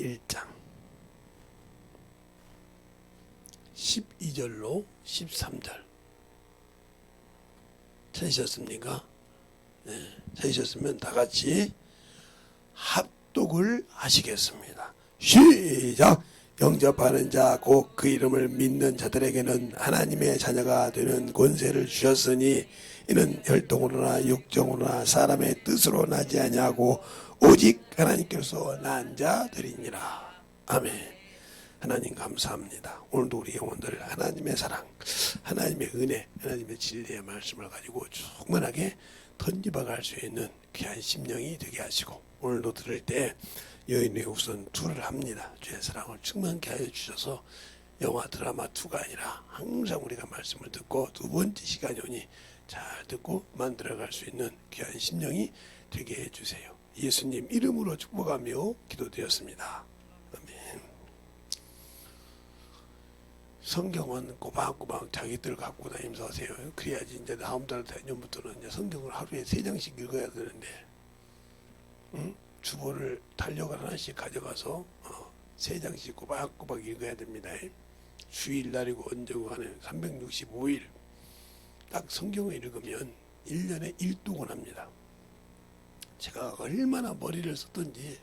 1장 12절로 13절 찾으셨습니까? 네, 찾으셨으면 다같이 합독을 하시겠습니다. 시작! 영접하는 자 곧 그 이름을 믿는 자들에게는 하나님의 자녀가 되는 권세를 주셨으니 이는 혈통으로나 육정으로나 사람의 뜻으로 나지 아니하고 오직 하나님께서 난 자들이니라. 아멘. 하나님 감사합니다. 오늘도 우리 영혼들 하나님의 사랑, 하나님의 은혜, 하나님의 진리의 말씀을 가지고 충만하게 던져박을 수 있는 귀한 심령이 되게 하시고, 오늘도 들을 때 여인의 우선 2를 합니다. 주의 사랑을 충만케 하여 주셔서 영화 드라마 2가 아니라 항상 우리가 말씀을 듣고 2번째 시간이 오니 잘 듣고 만들어갈 수 있는 귀한 심령이 되게 해주세요. 예수님 이름으로 축복하며 기도드렸습니다. 아멘. 성경은 꼬박꼬박 자기들 갖고 다니면서 하세요. 그래야지 이제 다음 달 내년부터는 이제 성경을 하루에 3장씩 읽어야 되는데, 응? 주보를 달력을 하나씩 가져가서 3장씩 꼬박꼬박 읽어야 됩니다. 주일날이고 언제고 간에 365일 딱 성경을 읽으면 1년에 1독을 합니다. 제가 얼마나 머리를 썼던지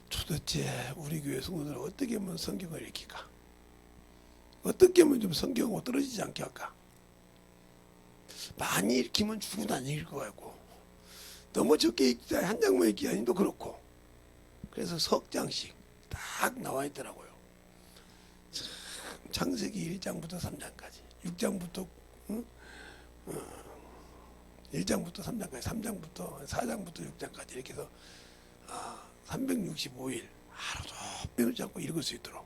도대체 우리 교회 성도들은 어떻게 하면 성경을 읽힐까? 어떻게 하면 좀 성경하고 떨어지지 않게 할까? 많이 읽히면 죽어도 안 읽을 것 같고, 너무 적게 읽자 한 장만 읽기 아니도 그렇고, 그래서 석 장씩 딱 나와 있더라고요. 창세기 1장부터 3장까지, 6장부터 1장부터 3장까지, 3장부터 4장부터 6장까지 이렇게 해서 365일 하루도 빼놓지 않고 읽을 수 있도록,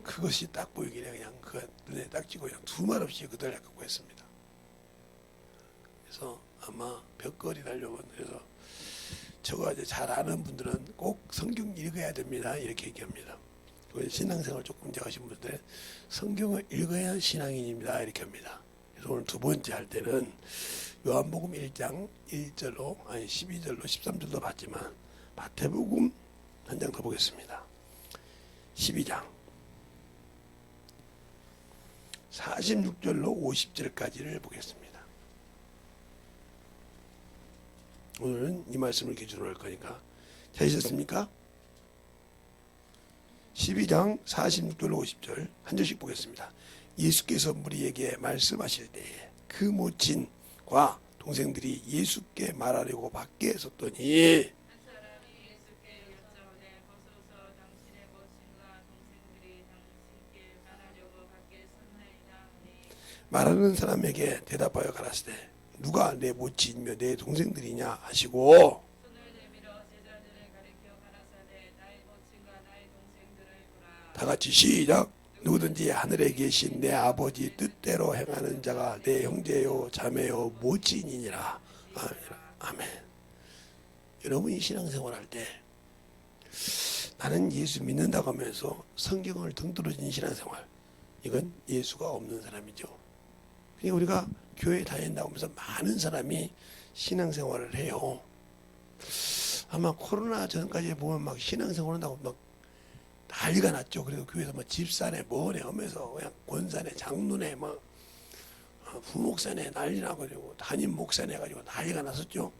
그것이 딱 보이길래 그냥 그 눈에 딱 찍고 그냥 두말 없이 그들 갖고 했습니다. 그래서 아마 벽걸이 달려고, 그래서 저거 이제 잘 아는 분들은 꼭 성경 읽어야 됩니다 이렇게 얘기합니다. 신앙생활 조금 잘하신 분들 성경을 읽어야 신앙인입니다 이렇게 합니다. 그래서 오늘 2번째 할 때는 요한복음 1장 1절로 12절로 13절도 봤지만 마태복음 한 장 더 보겠습니다. 12장 46절로 50절까지를 보겠습니다. 오늘은 이 말씀을 기준으로 할 거니까 찾으셨습니까? 12장 46절로 50절 한 절씩 보겠습니다. 예수께서 무리에게 말씀하실 때에 그 모친과 동생들이 예수께 말하려고 밖에 섰더니, 말하는 사람에게 대답하여 가라사대 누가 내 모친이며 내 동생들이냐 하시고, 다같이 시작! 누구든지 하늘에 계신 내 아버지 뜻대로 행하는 자가 내 형제요 자매요 모친이니라. 아멘. 여러분이 신앙생활할 때 나는 예수 믿는다고 하면서 성경을 등떨어진 신앙생활, 이건 예수가 없는 사람이죠. 그러니까 우리가 교회 다닌다고 하면서 많은 사람이 신앙생활을 해요. 아마 코로나 전까지 보면 막 신앙생활 한다고 막 난리가 났죠. 그래서 교회에서 막 집사네 뭐네 하면서 그냥 권사네 장로네 막 부목사네 난리 나가지고 담임 목사네 해가지고 난리가 났었죠.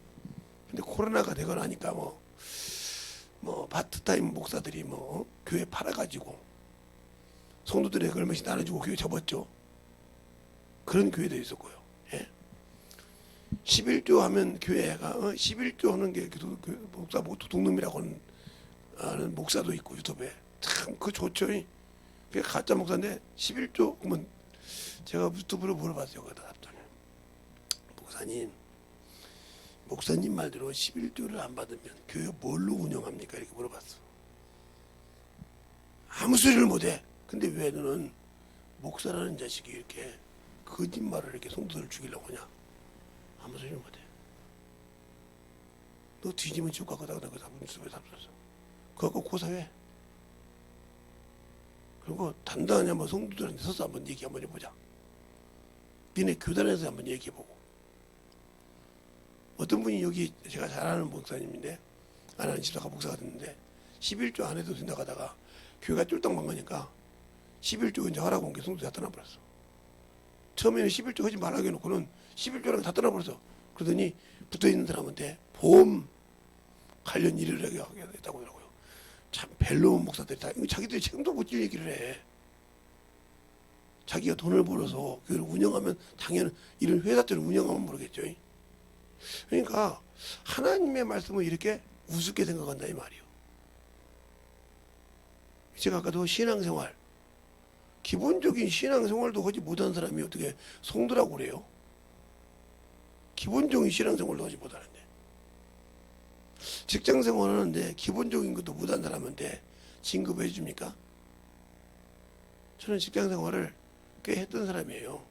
근데 코로나가 되고 나니까 뭐 파트타임 목사들이 교회 팔아가지고 성도들에게 얼마씩 나눠주고 교회 접었죠. 그런 교회도 있었고요. 예? 11조 하면 교회가 11조 하는 게 목사 도둑놈이라고 하는 목사도 있고 유튜브에 참 그 좋죠. 그게 가짜 목사인데 11조 그러면 제가 유튜브로 물어봤어요. 거기다 답변을. 목사님 말대로 11조를 안 받으면 교회 뭘로 운영합니까? 이렇게 물어봤어. 아무 소리를 못해. 근데 왜 너는 목사라는 자식이 이렇게 거짓말을 이렇게 성도들을 죽이려고 하냐? 아무 소리를 못해. 너 뒤지면 지옥 갈 거다. 그 잡수에 잡혔어. 그거 고사해. 그리고 단단하냐 성도들한테 서서 한번 얘기 한번 해보자. 니네 교단에서 한번 얘기해보고. 어떤 분이 여기 제가 잘 아는 목사님인데 안 하는 집사가 목사가 됐는데 11조 안 해도 된다고 하다가 교회가 쫄딱 망가니까 11조 이제 하라고 온 게 성도 다 떠나버렸어. 처음에는 11조 하지 말라고 해놓고는 11조랑 다 떠나버렸어. 그러더니 붙어있는 사람한테 보험 관련 일을 하게 됐다고 하더라고요. 참 벨로운 목사들이 다 자기들이 책임도 못 질 얘기를 해. 자기가 돈을 벌어서 교회를 운영하면 당연히 이런 회사들을 운영하면 모르겠죠. 그러니까 하나님의 말씀을 이렇게 우습게 생각한다 이 말이에요. 제가 아까도 신앙생활, 기본적인 신앙생활도 하지 못한 사람이 어떻게 성도라고 그래요? 기본적인 신앙생활도 하지 못하는데, 직장생활 하는데 기본적인 것도 못한 사람한테 진급해 줍니까? 저는 직장생활을 꽤 했던 사람이에요.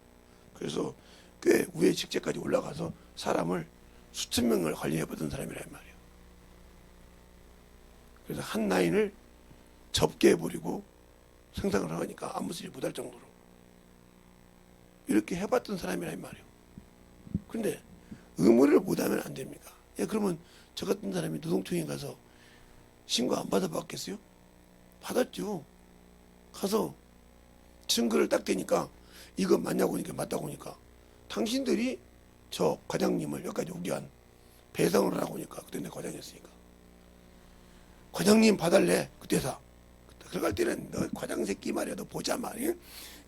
그래서 꽤 위에 직책까지 올라가서 사람을 수천 명을 관리해봤던 사람이란 말이에요. 그래서 한 라인을 접게 해버리고 생산을 하니까 아무 소리 못할 정도로 이렇게 해봤던 사람이란 말이에요. 그런데 의무를 못하면 안 됩니까? 예, 그러면 저 같은 사람이 노동청에 가서 신고 안 받아봤겠어요? 받았죠. 가서 증거를 딱 대니까 이거 맞냐고 하니까 맞다고 하니까 당신들이 저 과장님을 여기까지 오게 한 배상을 하라고 하니까 그때 내 과장이었으니까 과장님 봐달래 그때사. 들어갈 때는 너 과장 새끼 말이야 너 보자 말이야.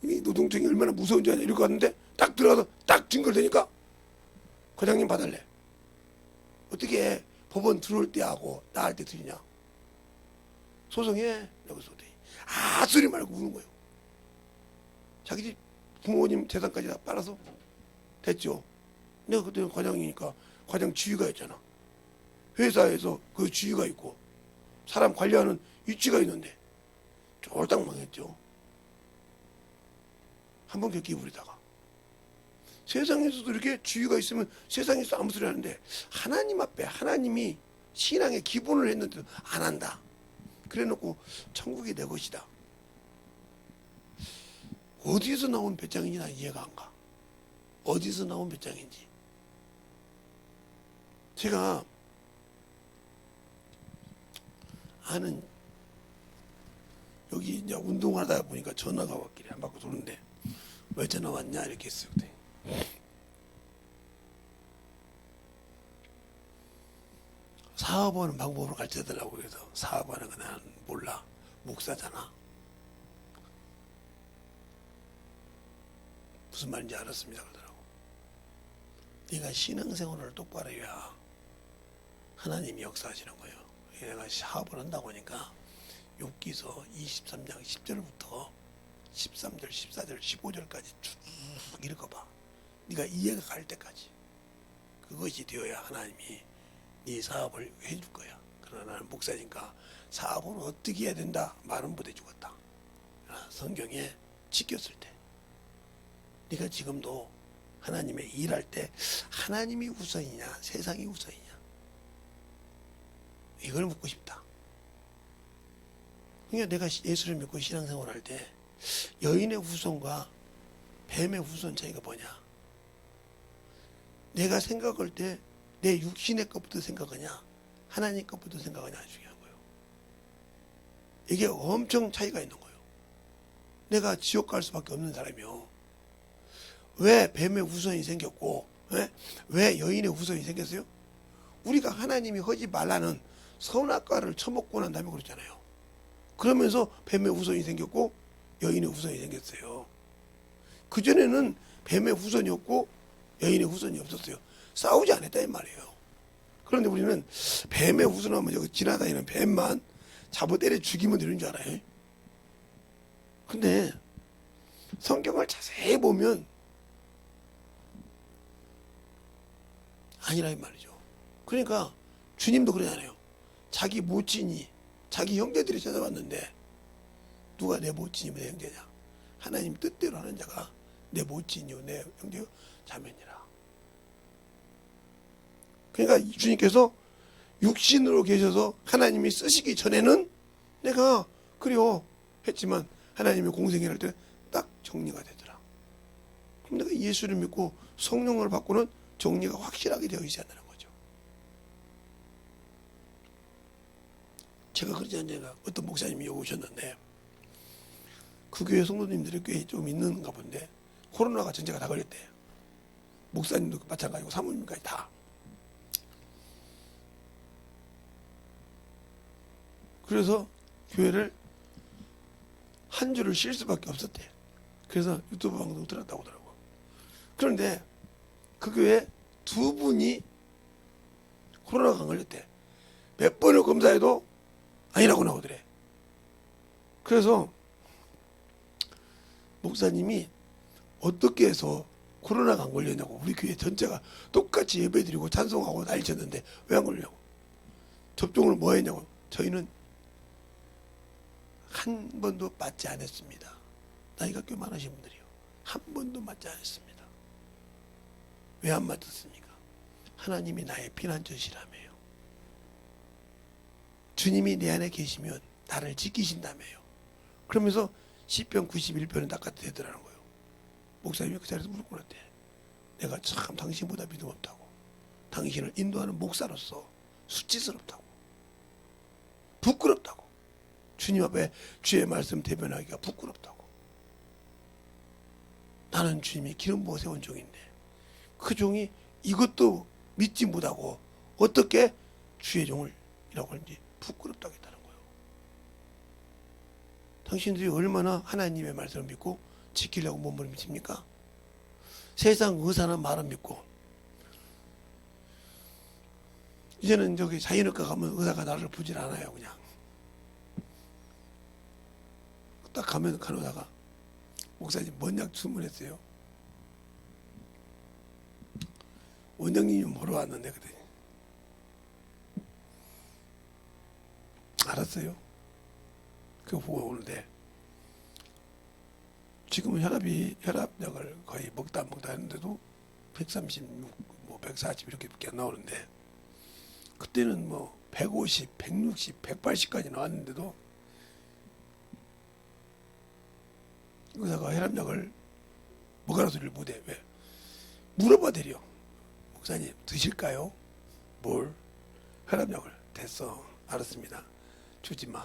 이 노동청이 얼마나 무서운 줄 아냐 이러고 갔는데 딱 들어가서 딱 증거를 대니까 과장님 봐달래. 어떻게 법원 들어올 때 하고 나갈 때 들리냐. 소송해. 여기서 소리 말고 우는 거예요. 자기 집 부모님 재산까지 다 빨아서 됐죠. 내가 그때는 과장이니까 과장 지위가 있잖아. 회사에서 그 지위가 있고 사람 관리하는 위치가 있는데 쫄딱 망했죠. 한번 겪기 부리다가 세상에서도 이렇게 지위가 있으면 세상에서 아무 소리 하는데 하나님 앞에 하나님이 신앙의 기본을 했는데도 안 한다. 그래놓고 천국이 내 것이다. 어디서 나온 배짱인지 난 이해가 안 가. 어디서 나온 배짱인지. 제가 아는 여기 이제 운동하다 보니까 전화가 왔길래 안 받고 도는데 왜 전화 왔냐 이렇게 했어요. 사업하는 방법을 가르쳐달라고 해서 사업하는 거 나는 몰라. 목사잖아. 무슨 말인지 알았습니다. 그러더라고. 네가 신앙생활을 똑바로 해야 하나님이 역사하시는 거예요. 내가 사업을 한다고 하니까 욥기서 23장 10절부터 13절, 14절, 15절까지 쭉 읽어봐. 네가 이해가 갈 때까지. 그것이 되어야 하나님이 네 사업을 해줄 거야. 그러나 나는 목사니까 사업은 어떻게 해야 된다 말은 못 해주겠다. 성경에 지켰을 때 네가 지금도 하나님의 일할 때 하나님이 우선이냐 세상이 우선이냐 이걸 묻고 싶다. 그러니까 내가 예수를 믿고 신앙생활 할 때 여인의 후손과 뱀의 후손 차이가 뭐냐. 내가 생각할 때 내 육신의 것부터 생각하냐 하나님 것부터 생각하냐 중요한 거예요. 이게 엄청 차이가 있는 거예요. 내가 지옥 갈 수밖에 없는 사람이요. 왜 뱀의 후손이 생겼고 왜 여인의 후손이 생겼어요? 우리가 하나님이 하지 말라는 선악과를 처먹고 난 다음에 그렇잖아요. 그러면서 뱀의 후손이 생겼고 여인의 후손이 생겼어요. 그전에는 뱀의 후손이 없고 여인의 후손이 없었어요. 싸우지 않았다 이 말이에요. 그런데 우리는 뱀의 후손하면 여기 지나다니는 뱀만 잡아 때려 죽이면 되는 줄 알아요. 근데 성경을 자세히 보면 아니라 이 말이죠. 그러니까 주님도 그러잖아요. 자기 모친이 자기 형제들이 찾아왔는데 누가 내 모친이며 내 형제냐. 하나님 뜻대로 하는 자가 내 모친이요 내 형제요 자매니라. 그러니까 주님께서 육신으로 계셔서 하나님이 쓰시기 전에는 내가 그래요 했지만 하나님의 공생애를 할 때 딱 정리가 되더라. 그럼 내가 예수를 믿고 성령을 받고는 정리가 확실하게 되어 있어야 한다는 거죠. 제가 그러지 않냐가 어떤 목사님이 오셨는데 그 교회 성도님들이 꽤 좀 있는가 본데 코로나가 전체가 다 걸렸대. 목사님도 마찬가지고 사모님까지 다. 그래서 교회를 한 주를 쉴 수밖에 없었대. 그래서 유튜브 방송 들었다고 하더라고. 그런데 그 교회 두 분이 코로나가 안 걸렸대. 몇 번을 검사해도 아니라고 나오더래. 그래서 목사님이 어떻게 해서 코로나가 안 걸렸냐고. 우리 교회 전체가 똑같이 예배드리고 찬송하고 난리쳤는데 왜 안 걸리냐고. 접종을 뭐 했냐고. 저희는 한 번도 맞지 않았습니다. 나이가 꽤 많으신 분들이요. 한 번도 맞지 않았습니다. 왜 안 맞았습니까? 하나님이 나의 피난처시라며요. 주님이 내 안에 계시면 나를 지키신다며요. 그러면서 시편 91편은 딱 갖다 대더라는 거예요. 목사님이 그 자리에서 무릎 꿇었대. 내가 참 당신보다 믿음 없다고. 당신을 인도하는 목사로서 수치스럽다고. 부끄럽다고. 주님 앞에 주의 말씀 대변하기가 부끄럽다고. 나는 주님이 기름 부어 세운 종인데 그 종이 이것도 믿지 못하고 어떻게 주의 종을 이라고 하는지 부끄럽다고 했다는 거예요. 당신들이 얼마나 하나님의 말씀을 믿고 지키려고 몸부림칩니까? 세상 의사는 말은 믿고 이제는 저기 자연의과 가면 의사가 나를 보질 않아요. 그냥 딱 가면 간호사가 목사님 뭔 약 주문했어요? 원장님이 보러 왔는데 그랬더니 알았어요. 그거 보고 오는데 지금은 혈압약을 거의 먹다 했는데도 136, 뭐 140 이렇게밖에 안 나오는데 그때는 뭐 150, 160, 180까지 나왔는데도 의사가 혈압약을 먹으라는 소리를 못해. 왜? 물어봐 드려. 목사님 드실까요? 뭘? 혈압약을. 됐어. 알았습니다. 주지 마.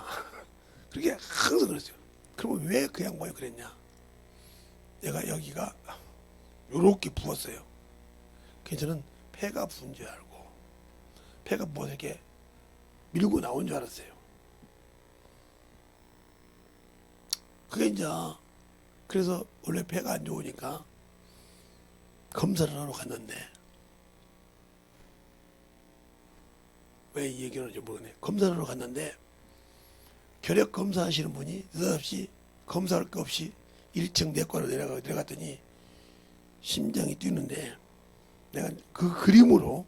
그렇게 항상 그랬어요. 그러면 왜 그 양반이 그랬냐? 내가 여기가 요렇게 부었어요. 그래서 저는 폐가 부은 줄 알고 폐가 뭐 이렇게 밀고 나온 줄 알았어요. 그게 이제 그래서 원래 폐가 안 좋으니까 검사를 하러 갔는데 왜 이 얘기를 하는지 모르겠네. 검사를 하러 갔는데 혈액 검사하시는 분이 느닷없이 검사할 거 없이 1층 내과로 내려갔더니 심장이 뛰는데 내가 그 그림으로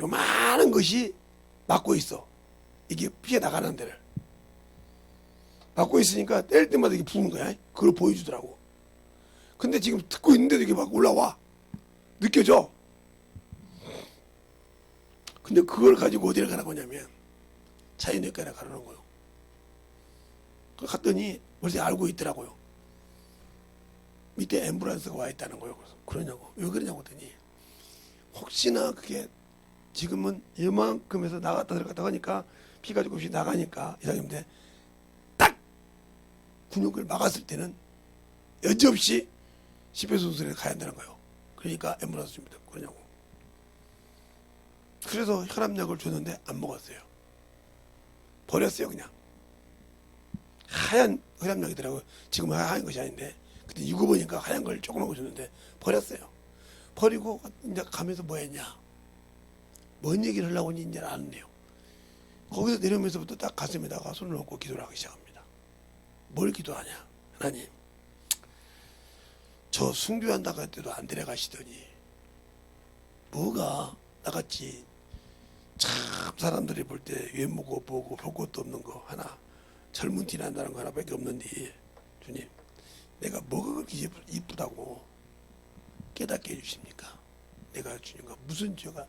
요만한 것이 막고 있어. 이게 피해 나가는 데를 막고 있으니까 뗄 때마다 이게 부는 거야. 그걸 보여주더라고. 근데 지금 듣고 있는데도 이게 막 올라와. 느껴져. 근데 그걸 가지고 어디를 가라고 하냐면 자연의과에 가라는 거예요. 갔더니 벌써 알고 있더라고요. 밑에 앰뷸런스가 와 있다는 거예요. 그래서 그러냐고. 왜 그러냐고 했더니 혹시나 그게 지금은 이만큼에서 나갔다 들어갔다 하니까 피가 조금씩 나가니까 이상인데 딱 근육을 막았을 때는 여지없이 심폐소생술에 가야 한다는 거예요. 그러니까 앰뷸런스 줍니다. 그러냐고. 그래서 혈압약을 줬는데 안 먹었어요. 버렸어요. 그냥 하얀 혈압약이더라고요. 지금 하얀 것이 아닌데 그때 읽어보니까 하얀 걸 조그만 거 줬는데 버렸어요. 버리고 이제 가면서 뭐 했냐, 뭔 얘기를 하려고 하는지 이제 아는데요. 거기서 내려오면서부터 딱 가슴에다가 손을 얹고 기도를 하기 시작합니다. 뭘 기도하냐? 하나님, 저 순교한다고 할 때도 안 데려가시더니 뭐가 나같이 참 사람들이 볼 때 외모고 보고 볼 것도 없는 거 하나, 젊은 티 난다는 거 하나밖에 없는데 주님, 내가 뭐가 그렇게 이쁘다고 깨닫게 해주십니까? 내가 주님과 무슨 죄가,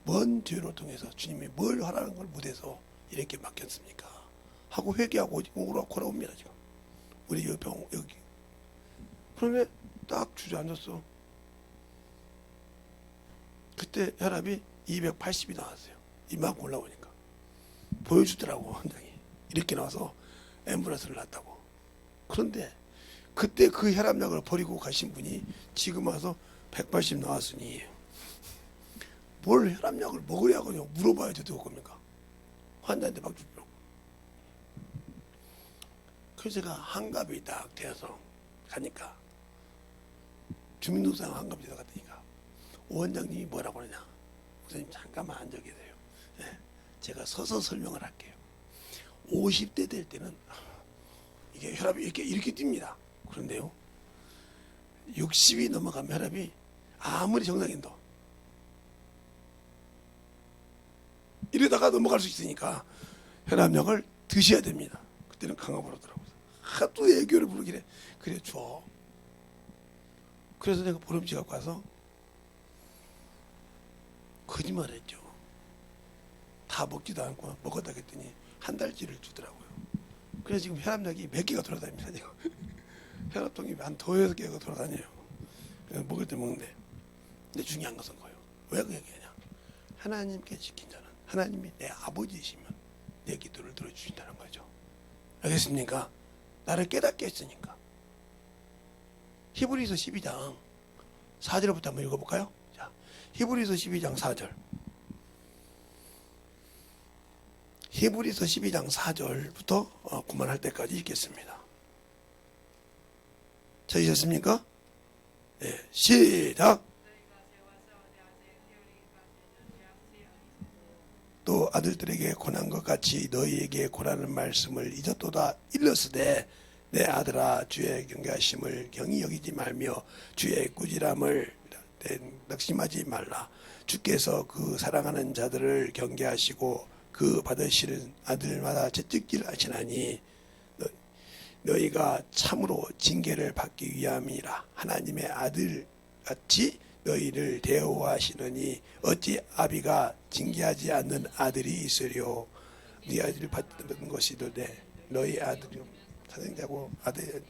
뭔 죄로 통해서 주님이 뭘 하라는 걸 못해서 이렇게 맡겼습니까? 하고 회개하고 오라 걸어옵니다. 지금 우리 여기. 그런데 딱 주저앉았어. 그때 혈압이 280이 나왔어요. 이만큼 올라오니까. 보여주더라고. 원장이 이렇게 나와서 앰뷸런스를 놨다고. 그런데 그때 그 혈압약을 버리고 가신 분이 지금 와서 180 나왔으니 뭘 혈압약을 먹으려고 물어봐야 되도 겁니까? 환자한테 막 주려고. 그래서 제가 한갑이 딱 되어서 가니까 주민등록상 한갑이 되어 갔다니까 원장님이 뭐라고 그러냐. 선생님 잠깐만 앉아 계세요. 네, 제가 서서 설명을 할게요. 50대 될 때는 이게 혈압이 이렇게 뜁니다. 그런데요 60이 넘어가면 혈압이 아무리 정상인도 이러다가 넘어갈 수 있으니까 혈압약을 드셔야 됩니다. 그때는 강압을 하더라고요. 하도 애교를 부르길래 그래 줘. 그래서 내가 보름치 갖고 와서 거짓말했죠. 다 먹지도 않고 먹었다 했더니 한 달치를 주더라고요. 그래서 지금 혈압약이 몇 개가 돌아다닙니다. 지금. 혈압통이 한 5-6개가 돌아다녀요. 그래서 먹을 때 먹는데. 근데 중요한 것은 뭐예요? 왜 그 얘기하냐? 하나님께 지킨 자는 하나님이 내 아버지이시면 내 기도를 들어주신다는 거죠. 알겠습니까? 나를 깨닫게 했으니까. 히브리서 12장 4절부터 한번 읽어볼까요? 자, 히브리서 12장 4절. 히브리서 12장 4절부터 그만할 때까지 읽겠습니다. 찾으셨습니까? 네, 시작. 또 아들들에게 권한 것 같이 너희에게 권하는 말씀을 잊었도다. 일렀으되 내 아들아 주의 경계하심을 경히 여기지 말며 주의 꾸지람을 낙심하지 말라. 주께서 그 사랑하는 자들을 경계하시고 그 받으시는 아들마다 채찍질 하시나니 너희가 참으로 징계를 받기 위함이라. 하나님의 아들 같이 너희를 대우하시느니 어찌 아비가 징계하지 않는 아들이 있으리요. 네 아들을 받는 것이도되 너희 아들이 사생자고 아들.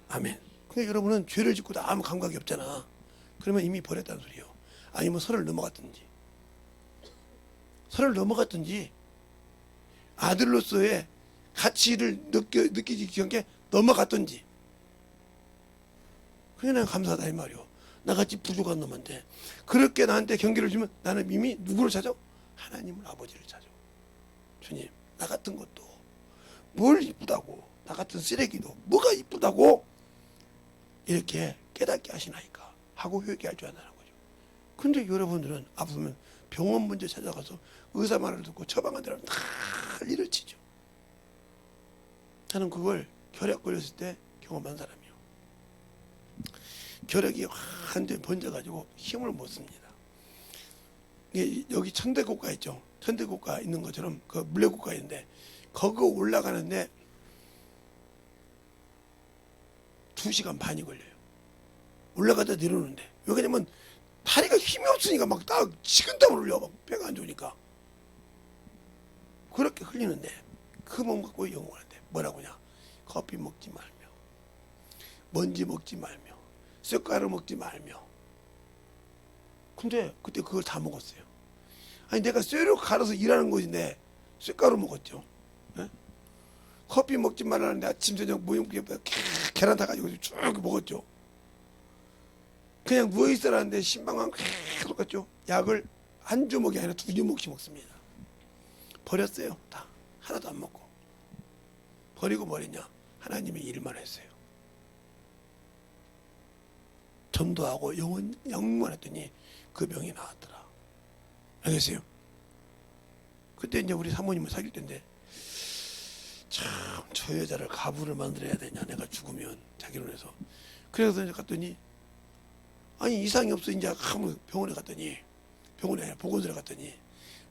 아멘. 근데 여러분은 죄를 짓고도 아무 감각이 없잖아. 그러면 이미 버렸다는 소리요. 아니면 선을 넘어갔든지 아들로서의 가치를 느끼지 경계 넘어갔든지. 그게 내가 감사하다 이 말이요. 나같이 부족한 놈한테 그렇게 나한테 경계를 주면 나는 이미 누구를 찾아? 하나님을 아버지를 찾아. 주님, 나 같은 것도 뭘 이쁘다고, 나 같은 쓰레기도 뭐가 이쁘다고 이렇게 깨닫게 하시나이까 하고 회개할 줄 안다는 거죠. 근데 여러분들은 아프면 병원 먼저 찾아가서 의사 말을 듣고 처방한 대로 다 일을 치죠. 나는 그걸 결핵 걸렸을 때 경험한 사람이에요. 결핵이 완전히 번져가지고 힘을 못 씁니다. 여기 천대국가 있죠. 천대국가 있는 것처럼 그 물레국가 있는데 거기 올라가는데 2시간 반이 걸려요. 올라가다 내려오는데. 왜 그러냐면 다리가 힘이 없으니까 막 딱 식은땀을 흘려. 막 배가 안 좋으니까. 그렇게 흘리는데 그 몸 갖고 영원한데 뭐라고 하냐. 커피 먹지 말며 먼지 먹지 말며 쇳가루 먹지 말며. 근데 그때 그걸 다 먹었어요. 아니 내가 쇠로 갈아서 일하는 것인데 쇳가루 먹었죠. 네? 커피 먹지 말라는데 아침 저녁 모형기에 계란 타가지고 쭉 먹었죠. 그냥 누워있으라는데 신방만 계속 갔죠. 약을 한 주먹이 아니라 2주먹씩 먹습니다. 버렸어요. 다 하나도 안 먹고. 버리고 뭐랬냐. 하나님의 일만 했어요. 전도하고 영만 했더니 그 병이 나았더라. 알겠어요? 그때 이제 우리 사모님을 사귈 때인데 참 저 여자를 가부를 만들어야 되냐 내가 죽으면 자기로 해서. 그래서 이제 갔더니 아니 이상이 없어. 이제 병원에 갔더니 병원에 아니라 보건소에 갔더니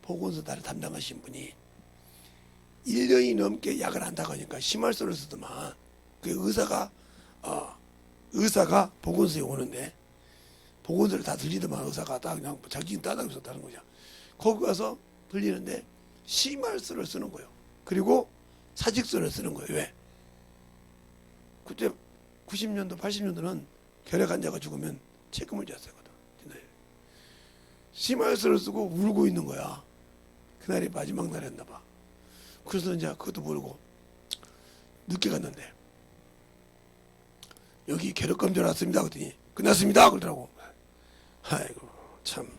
보건소 나를 담당하신 분이 1년이 넘게 약을 한다고 하니까 심할소를 쓰더만. 그 의사가 보건소에 오는데 보건소를 다 들리더만. 의사가 딱 그냥 자기는 따닥 썼다는 거죠. 거기 가서 들리는데 심할소를 쓰는 거예요. 그리고 사직서를 쓰는 거예요. 왜? 그때 90년도 80년도는 결핵 환자가 죽으면 책임을 져야 되거든. 심할서를 쓰고 울고 있는 거야. 그날이 마지막 날이었나 봐. 그래서 이제 그것도 모르고 늦게 갔는데 여기 괴력검진 왔습니다. 그랬더니 끝났습니다. 그러더라고. 아이고 참.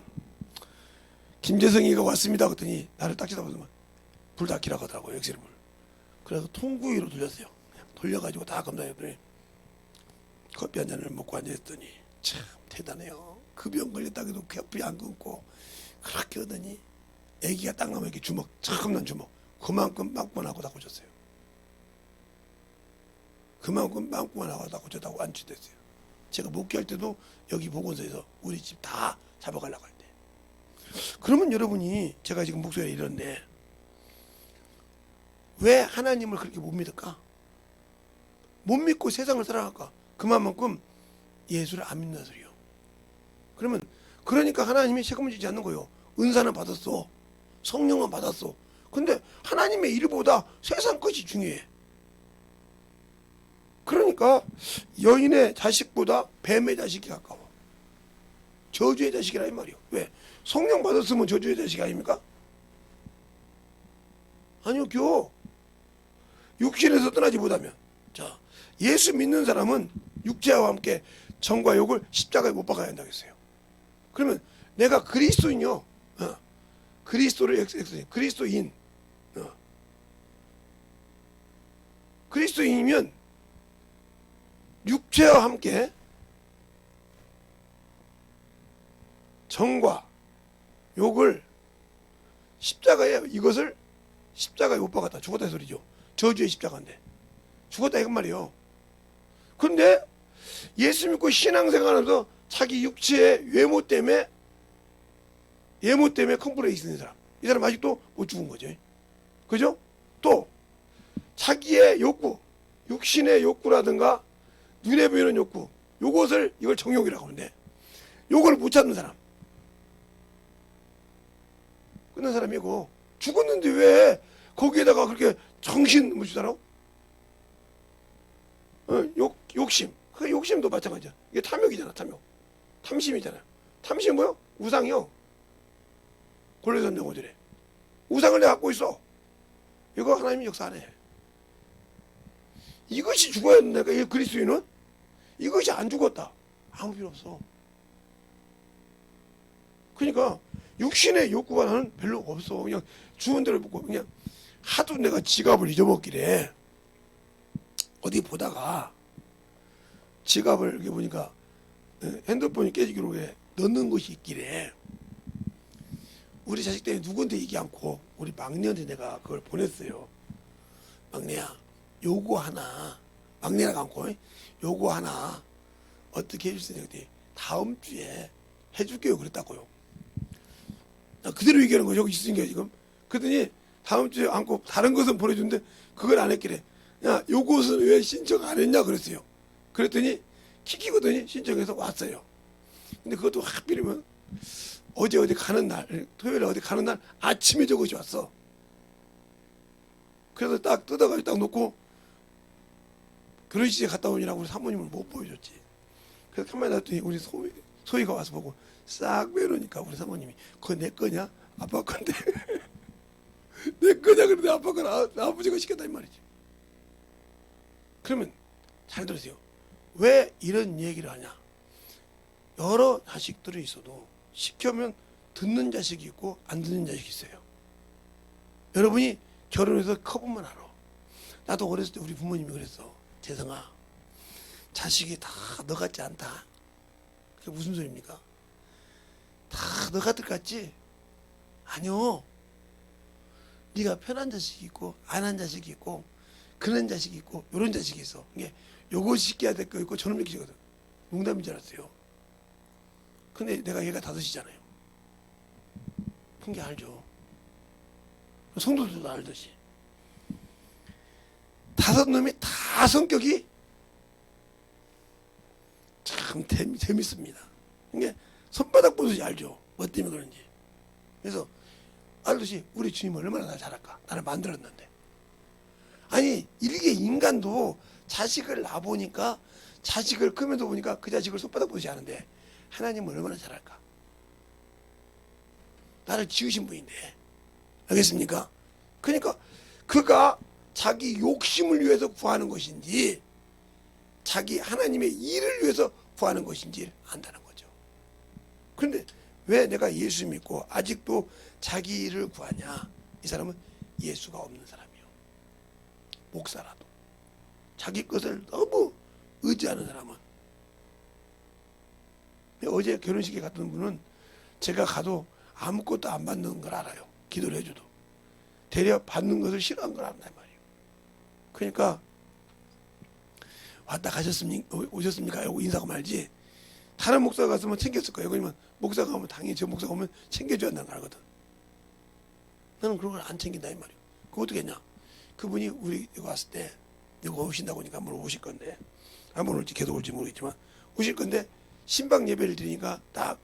김재성이가 왔습니다. 그랬더니 나를 딱 쳐다보더만 불 다 켜라고 하더라고. 엑스레이 불. 그래서 통구이로 돌렸어요. 돌려가지고 다 검사했더니 커피 한 잔을 먹고 앉아있더니 참 대단해요. 그 병 걸렸다고 해도 커피 안 끊고 그렇게 하더니 애기가 딱 나면 이렇게 주먹 참난 주먹 그만큼 빵꾸만 하고 다 고쳤어요. 그만큼 빵꾸만 하고 다 고쳤다고 안치됐어요. 제가 목회할 때도 여기 보건소에서 우리 집 다 잡아가려고 할 때. 그러면 여러분이 제가 지금 목소리가 이런데 왜 하나님을 그렇게 못 믿을까? 못 믿고 세상을 살아갈까? 그만큼 예수를 안 믿는 소리요. 그러면 그러니까 하나님이 책임을 지지 않는 거예요. 은사는 받았어. 성령은 받았어. 근데 하나님의 일보다 세상 것이 중요해. 그러니까 여인의 자식보다 뱀의 자식이 가까워. 저주의 자식이라 이 말이요. 왜? 성령 받았으면 저주의 자식 아닙니까? 아니요, 교. 육신에서 떠나지 못하면. 자, 예수 믿는 사람은 육체와 함께 정과 욕을 십자가에 못 박아야 한다고 했어요. 그러면 내가 그리스도인요. 그리스도를 그리스도인. 그리스도인이면 육체와 함께 정과 욕을 이것을 십자가에 못 박았다. 죽었다 소리죠. 저주의 십자가인데 죽었다 이건 말이에요. 그런데 예수 믿고 신앙생활하면서 자기 육체의 외모 때문에 컴플렉스 있는 사람, 이 사람 아직도 못 죽은 거죠. 그죠? 또 자기의 욕구, 육신의 욕구라든가 눈에 보이는 욕구, 이걸 정욕이라고 하는데 요걸 못 찾는 사람, 끝난 사람이고 죽었는데 왜 거기에다가 그렇게 정신 못 주잖아? 욕심. 그 욕심도 마찬가지야. 이게 탐욕이잖아, 탐욕. 탐심이잖아. 탐심이 뭐요? 우상이요. 골로새서 5절에 우상을 내가 갖고 있어. 이거 하나님이 역사 안 해. 이것이 죽어야 된다니까. 이 그리스도인은 이것이 안 죽었다. 아무 필요 없어. 그러니까 육신의 욕구가 나는 별로 없어. 그냥 주는 대로 먹고 그냥 하도 내가 지갑을 잊어먹길래 어디 보다가 지갑을 이렇게 보니까 핸드폰이 깨지기로 해 넣는 곳이 있길래 우리 자식 때문에 누구한테 얘기 않고 우리 막내한테 내가 그걸 보냈어요. 막내야, 요거 하나, 막내라고 않고 요거 하나 어떻게 해줄 수 있는지 다음 주에 해줄게요 그랬다고요. 나 그대로 얘기하는 거죠. 여기 있으니까 지금. 그랬더니 다음 주에 안고 다른 것은 보내준데 그걸 안 했길래 야, 요것은 왜 신청 안 했냐 그랬어요. 그랬더니 키키거든요. 신청해서 왔어요. 근데 그것도 하필이면 어디 가는 날, 토요일에 어디 가는 날 아침에 저것이 왔어. 그래서 딱 뜯어가지고 딱 놓고 결혼식에 갔다 오느라고 우리 사모님을 못 보여줬지. 그래서 가만히 놨더니 우리 소희가 와서 보고 싹 빼놓으니까 우리 사모님이 그거 내 거냐? 아빠 건데 내 거냐? 그런데 아빠 거는 아버지가 시켰다 이 말이지. 그러면 잘 들으세요. 왜 이런 얘기를 하냐? 여러 자식들이 있어도 시켜면 듣는 자식이 있고 안 듣는 자식이 있어요. 여러분이 결혼해서 커보면 알아. 나도 어렸을 때 우리 부모님이 그랬어. 재성아, 자식이 다 너 같지 않다. 그게 무슨 소리입니까? 다 너 같을 것 같지? 아니요. 네가 편한 자식이 있고 안 한 자식이 있고 그런 자식이 있고 이런 자식이 있어. 이게 요거 시켜야 될 거 있고 저놈 시키거든. 농담인 줄 알았어요. 근데 내가 얘가 5이잖아요. 그게 알죠. 성도들도 알듯이 5놈이 다 성격이 참 재밌습니다. 이게 손바닥 보듯이 알죠. 뭐 때문에 그런지. 그래서 알듯이 우리 주님 얼마나 날 잘할까. 나를 만들었는데. 아니 이게 인간도 자식을 낳아보니까 자식을 크면서 보니까 그 자식을 손바닥 보듯이 아는데 하나님은 얼마나 잘할까. 나를 지으신 분인데. 알겠습니까? 그러니까 그가 자기 욕심을 위해서 구하는 것인지 자기 하나님의 일을 위해서 구하는 것인지 안다는 거죠. 그런데 왜 내가 예수 믿고 아직도 자기 일을 구하냐? 이 사람은 예수가 없는 사람이요. 목사라도 자기 것을 너무 의지하는 사람은. 어제 결혼식에 갔던 분은 제가 가도 아무것도 안 받는 걸 알아요. 기도를 해줘도 대려 받는 것을 싫어한 걸 안단 말이에요. 그러니까 왔다 가셨습니까? 오셨습니까? 하고 인사하고 말지. 다른 목사가 갔으면 챙겼을 거예요. 그러면 목사가 오면 당연히 저 목사가 오면 챙겨줘야 한다는 거 알거든. 나는 그런 걸 안 챙긴다 이 말이에요. 그거 어떻게 했냐? 그분이 우리 여기 왔을 때 여기 오신다고 하니까 한번 오실 건데 한번 올지 계속 올지 모르겠지만 오실 건데 신방 예배를 드리니까 딱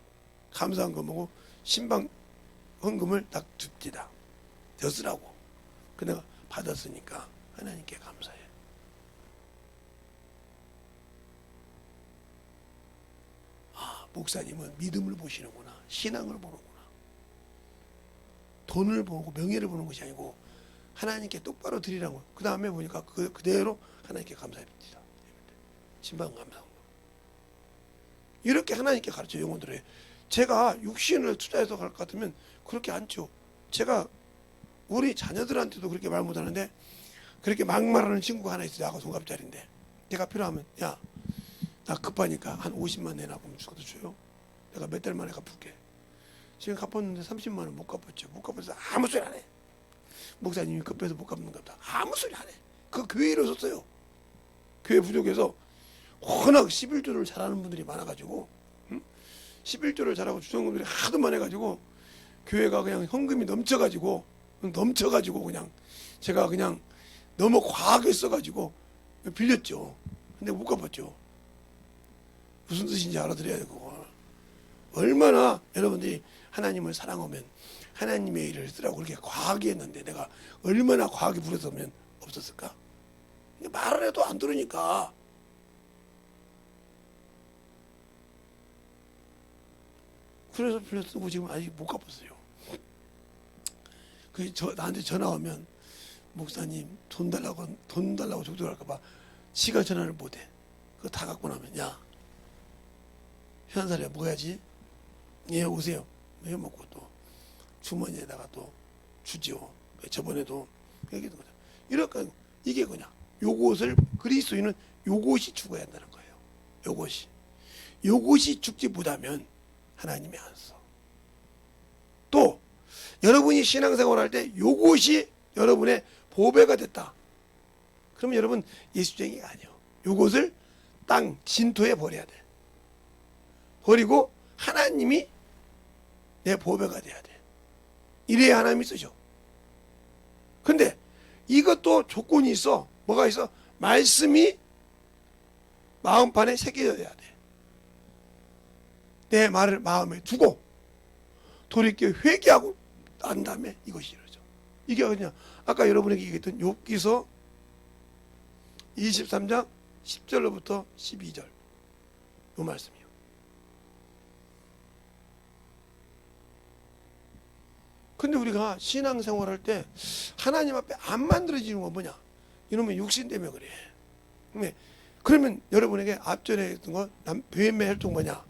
감사한 거 보고 신방 헌금을 딱 줍디다 줬으라고. 그 내가 받았으니까 하나님께 감사해. 아, 목사님은 믿음을 보시는구나. 신앙을 보는구나. 돈을 보고 명예를 보는 것이 아니고 하나님께 똑바로 드리라고. 그 다음에 보니까 그대로 하나님께 감사합니다. 신방 감사합니다. 이렇게 하나님께 가르쳐 영혼들을. 제가 육신을 투자해서 갈 것 같으면 그렇게 않죠. 제가 우리 자녀들한테도 그렇게 말 못하는데 그렇게 막말하는 친구가 하나 있어요. 나하고 동갑자리인데 내가 필요하면 야, 나 급하니까 한 50만 내놔. 그러면 죽어도 줘요. 내가 몇 달 만에 갚을게. 지금 갚았는데 30만 원 못 갚았죠. 못 갚아서 아무 소리 안 해. 목사님이 급해서 못 갚는가 보다. 아무 소리 안 해. 그 교회 일어섰어요. 교회 부족해서 워낙 11조를 잘하는 분들이 많아가지고 11조를 잘하고 주정금들이 하도 많아가지고 교회가 그냥 헌금이 넘쳐가지고 그냥 제가 그냥 너무 과하게 써가지고 빌렸죠. 근데 못 갚았죠. 무슨 뜻인지 알아들어야 되고. 얼마나 여러분들이 하나님을 사랑하면 하나님의 일을 쓰라고 그렇게 과하게 했는데 내가 얼마나 과하게 부렸으면 없었을까? 말을 해도 안 들으니까. 그래서 빌려 쓰고 지금 아직 못 갚았어요. 나한테 전화 오면 목사님 돈 달라고 족족할까봐 지가 전화를 못해. 그거 다 갖고 나면 야 현살에 뭐 해야지? 예 오세요. 해 먹고 또 주머니에다가 또 주지요. 저번에도 얘기했던 거죠. 이렇게 이게 그냥 요것을 그리스도인은 요것이 죽어야 한다는 거예요. 요것이 죽지 못하면 하나님이 안 써. 또 여러분이 신앙생활할 때 요것이 여러분의 보배가 됐다. 그러면 여러분 예수쟁이가 아니에요. 요것을 땅 진토에 버려야 돼. 버리고 하나님이 내 보배가 돼야 돼. 이래야 하나님이 쓰죠. 근데 이것도 조건이 있어. 뭐가 있어? 말씀이 마음판에 새겨져야 돼. 내 말을 마음에 두고 돌이켜 회개하고 난 다음에 이것이 이루어져. 이게 그냥 아까 여러분에게 얘기했던 욥기서 23장 10절로부터 12절 요 말씀이요. 근데 우리가 신앙생활할 때 하나님 앞에 안 만들어지는 건 뭐냐? 이놈의 육신 때문에 그래. 그러면 여러분에게 앞전에 했던 거 뱀의 혈통 뭐냐?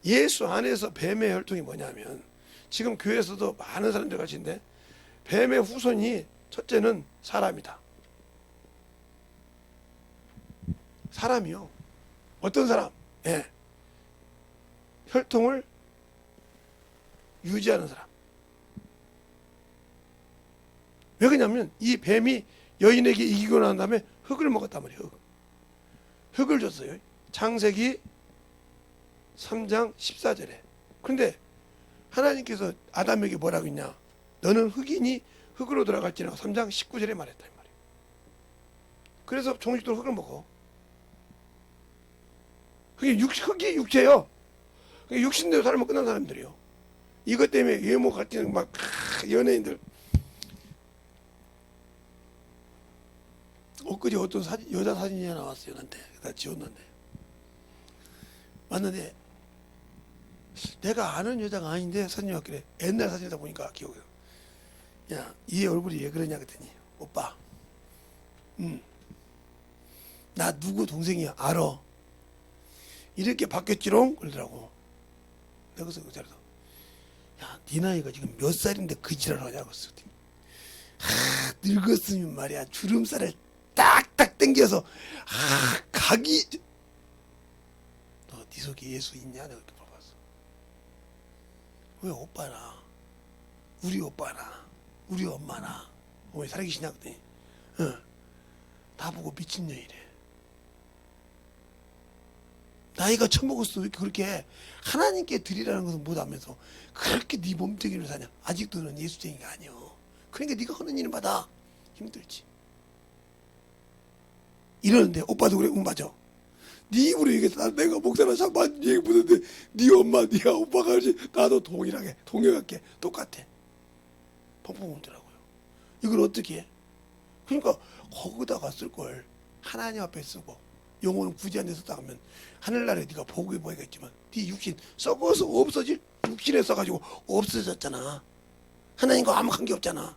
예수 안에서 뱀의 혈통이 뭐냐면 지금 교회에서도 많은 사람들 가신데 뱀의 후손이 첫째는 사람이다. 사람이요. 어떤 사람? 예. 혈통을 유지하는 사람. 왜 그러냐면 이 뱀이 여인에게 이기고 난 다음에 흙을 먹었단 말이에요. 흙을 줬어요. 창세기 3장 14절에. 그런데 하나님께서 아담에게 뭐라고 했냐? 너는 흙이니 흙으로 돌아갈지라고 3장 19절에 말했다 이 말이에요. 그래서 종식도 흙을 먹어. 그게 흙이 육체예요. 그게 육신대로 살면 끝난 사람들이에요. 이것 때문에 외모 갈등 막 연예인들 엊그제 어떤 여자 사진이 하나 나왔어요. 나한테 나 지웠는데 왔는데 내가 아는 여자가 아닌데 사진이 왔길래 옛날 사진이다 보니까 기억해요. 야, 이 얼굴이 왜 그러냐 그랬더니 오빠, 나 누구 동생이야 알아. 이렇게 바뀌었지롱 그러더라고. 내가 그래서 그 자리에서 야, 네 나이가 지금 몇 살인데 그 지랄을 하냐고 했어. 늙었으면 말이야 주름살을 딱딱 당겨서 각이 너 네 속에 예수 있냐 내가 이렇게 물어봤어. 왜 오빠나 우리 오빠나 우리 엄마나 어머니 살아계시냐 그랬더니 나보고 미친년이래. 나이가 처먹었어. 왜 그렇게 하나님께 드리라는 것은 못하면서 그렇게 네 몸뚱이를 사냐. 아직도 는 예수쟁이가 아니여. 그러니까 네가 하는 일은 받아 힘들지. 이러는데 오빠도 그래. 응 맞아. 네 입으로 얘기해서 내가 목사랑 참 많이 얘기 보는데 네 엄마 네가 오빠가 그러지 나도 동일하게 동일하게 똑같아. 펑펑 울더라고요. 이걸 어떻게 해? 그러니까 거기다가 쓸걸 하나님 앞에 쓰고 영혼은 굳이 안 돼서 나가면 하늘나라에 네가 보고 보이겠지만 네 육신 썩어서 없어질 육신에 써가지고 없어졌잖아. 하나님과 아무 관계 없잖아.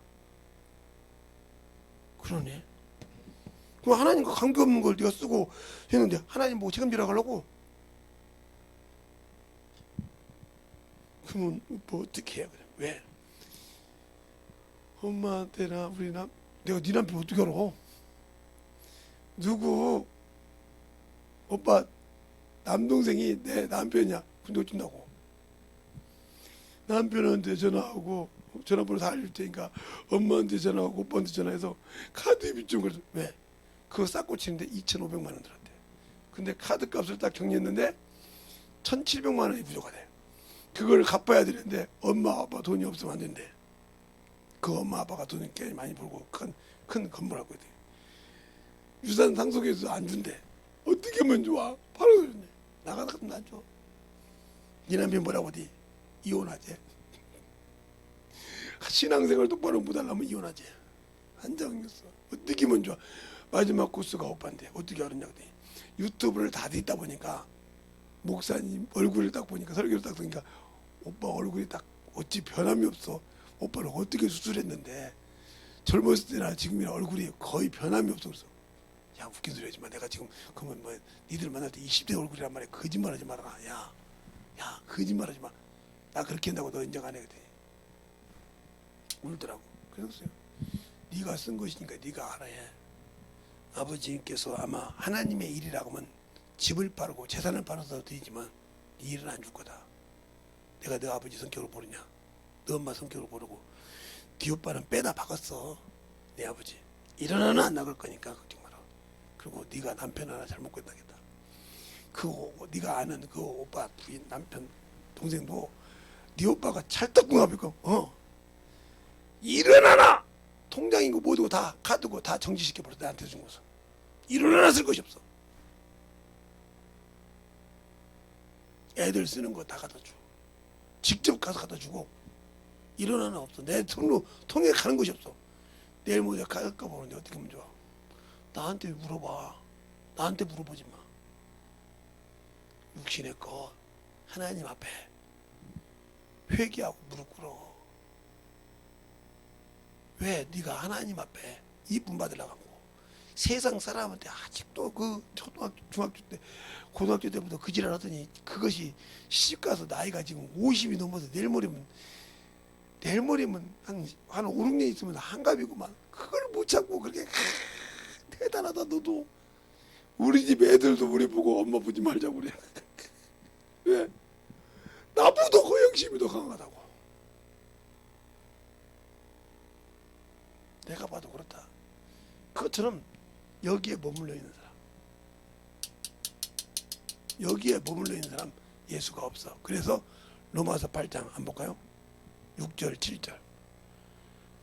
그러네. 그럼 하나님과 관계 없는 걸 네가 쓰고 했는데 하나님 보고 책임지라고 하려고? 그러면 뭐 어떻게 해요? 왜? 엄마한테나 우리 내가 네 남편 어떻게 알아? 누구 오빠 남동생이 내 남편이야. 근데 어쩐다고? 남편한테 전화하고 전화번호 다 알릴 테니까 엄마한테 전화하고 오빠한테 전화해서 카드 입이 좀 그래서 왜? 그거 싹고 치는데 2,500만 원 들었대. 근데 카드 값을 딱 정리했는데 1,700만 원이 부족하대. 그걸 갚아야 되는데 엄마 아빠 돈이 없으면 안 된대. 그 엄마 아빠가 돈을 꽤 많이 벌고 큰 건물 하고 있대. 유산 상속해서 안 준대. 어떻게 하면 좋아? 바로 그러네. 나가다 같으면 안 줘. 네 남편 뭐라고 하지? 이혼하지. 신앙생활 똑바로 못하려면 이혼하지. 한장이었어. 어떻게 하면 좋아? 마지막 코스가 오빠인데 어떻게 알았냐 그랬더니 유튜브를 다 듣다 보니까 목사님 얼굴을 딱 보니까 설교를 딱 보니까 오빠 얼굴이 딱 어찌 변함이 없어. 오빠를 어떻게 수술했는데 젊었을 때나 지금이나 얼굴이 거의 변함이 없어. 그래서 야 웃긴 소리 하지 마. 내가 지금 그러면 뭐 니들 만날 때 20대 얼굴이란 말이야. 거짓말하지 마라. 야 거짓말하지 마. 나 그렇게 한다고 너 인정 안 해. 그랬더니 울더라고. 그랬어요. 네가 쓴 것이니까 네가 알아야 해. 아버지께서 아마 하나님의 일이라고 하면 집을 팔고 재산을 팔아서 드리지만 네 일은 안 줄 거다. 내가 너 아버지 성격을 모르냐? 너 엄마 성격을 모르고 네 오빠는 빼다 박았어. 내 아버지 일어나는 안 나갈 거니까 걱정 마라. 그리고 네가 남편 하나 잘못 건다겠다. 네가 아는 그 오빠 부인 남편 동생도 네 오빠가 찰떡궁합이고 일어나나 통장이고 뭐고 다 카드고 다 정지시켜버려. 나한테 준 것은 일어나나 쓸 것이 없어. 애들 쓰는 거 다 갖다 줘. 직접 가서 갖다 주고 일어나나 없어. 내 손으로 통에 가는 것이 없어. 내일 모레 갈까 보는데 어떻게 하면 좋아? 나한테 물어봐. 나한테 물어보지 마. 육신의 것 하나님 앞에 회개하고 무릎 꿇어. 왜 네가 하나님 앞에 이쁨 받으려고 하고 세상 사람한테 아직도 그 초등학교 중학교 때 고등학교 때부터 그 지랄 하더니 그것이 시집가서 나이가 지금 50이 넘어서 내일 모레면 한 5, 6년 있으면 한갑이구만. 그걸 못 참고 그렇게 대단하다. 너도 우리 집 애들도 우리 보고 엄마 보지 말자고 그래. 왜? 나보다 허영심이 더 강하다고. 내가 봐도 그렇다. 그것처럼 여기에 머물러 있는 사람, 여기에 머물러 있는 사람 예수가 없어. 그래서 로마서 8장 안 볼까요? 6절 7절.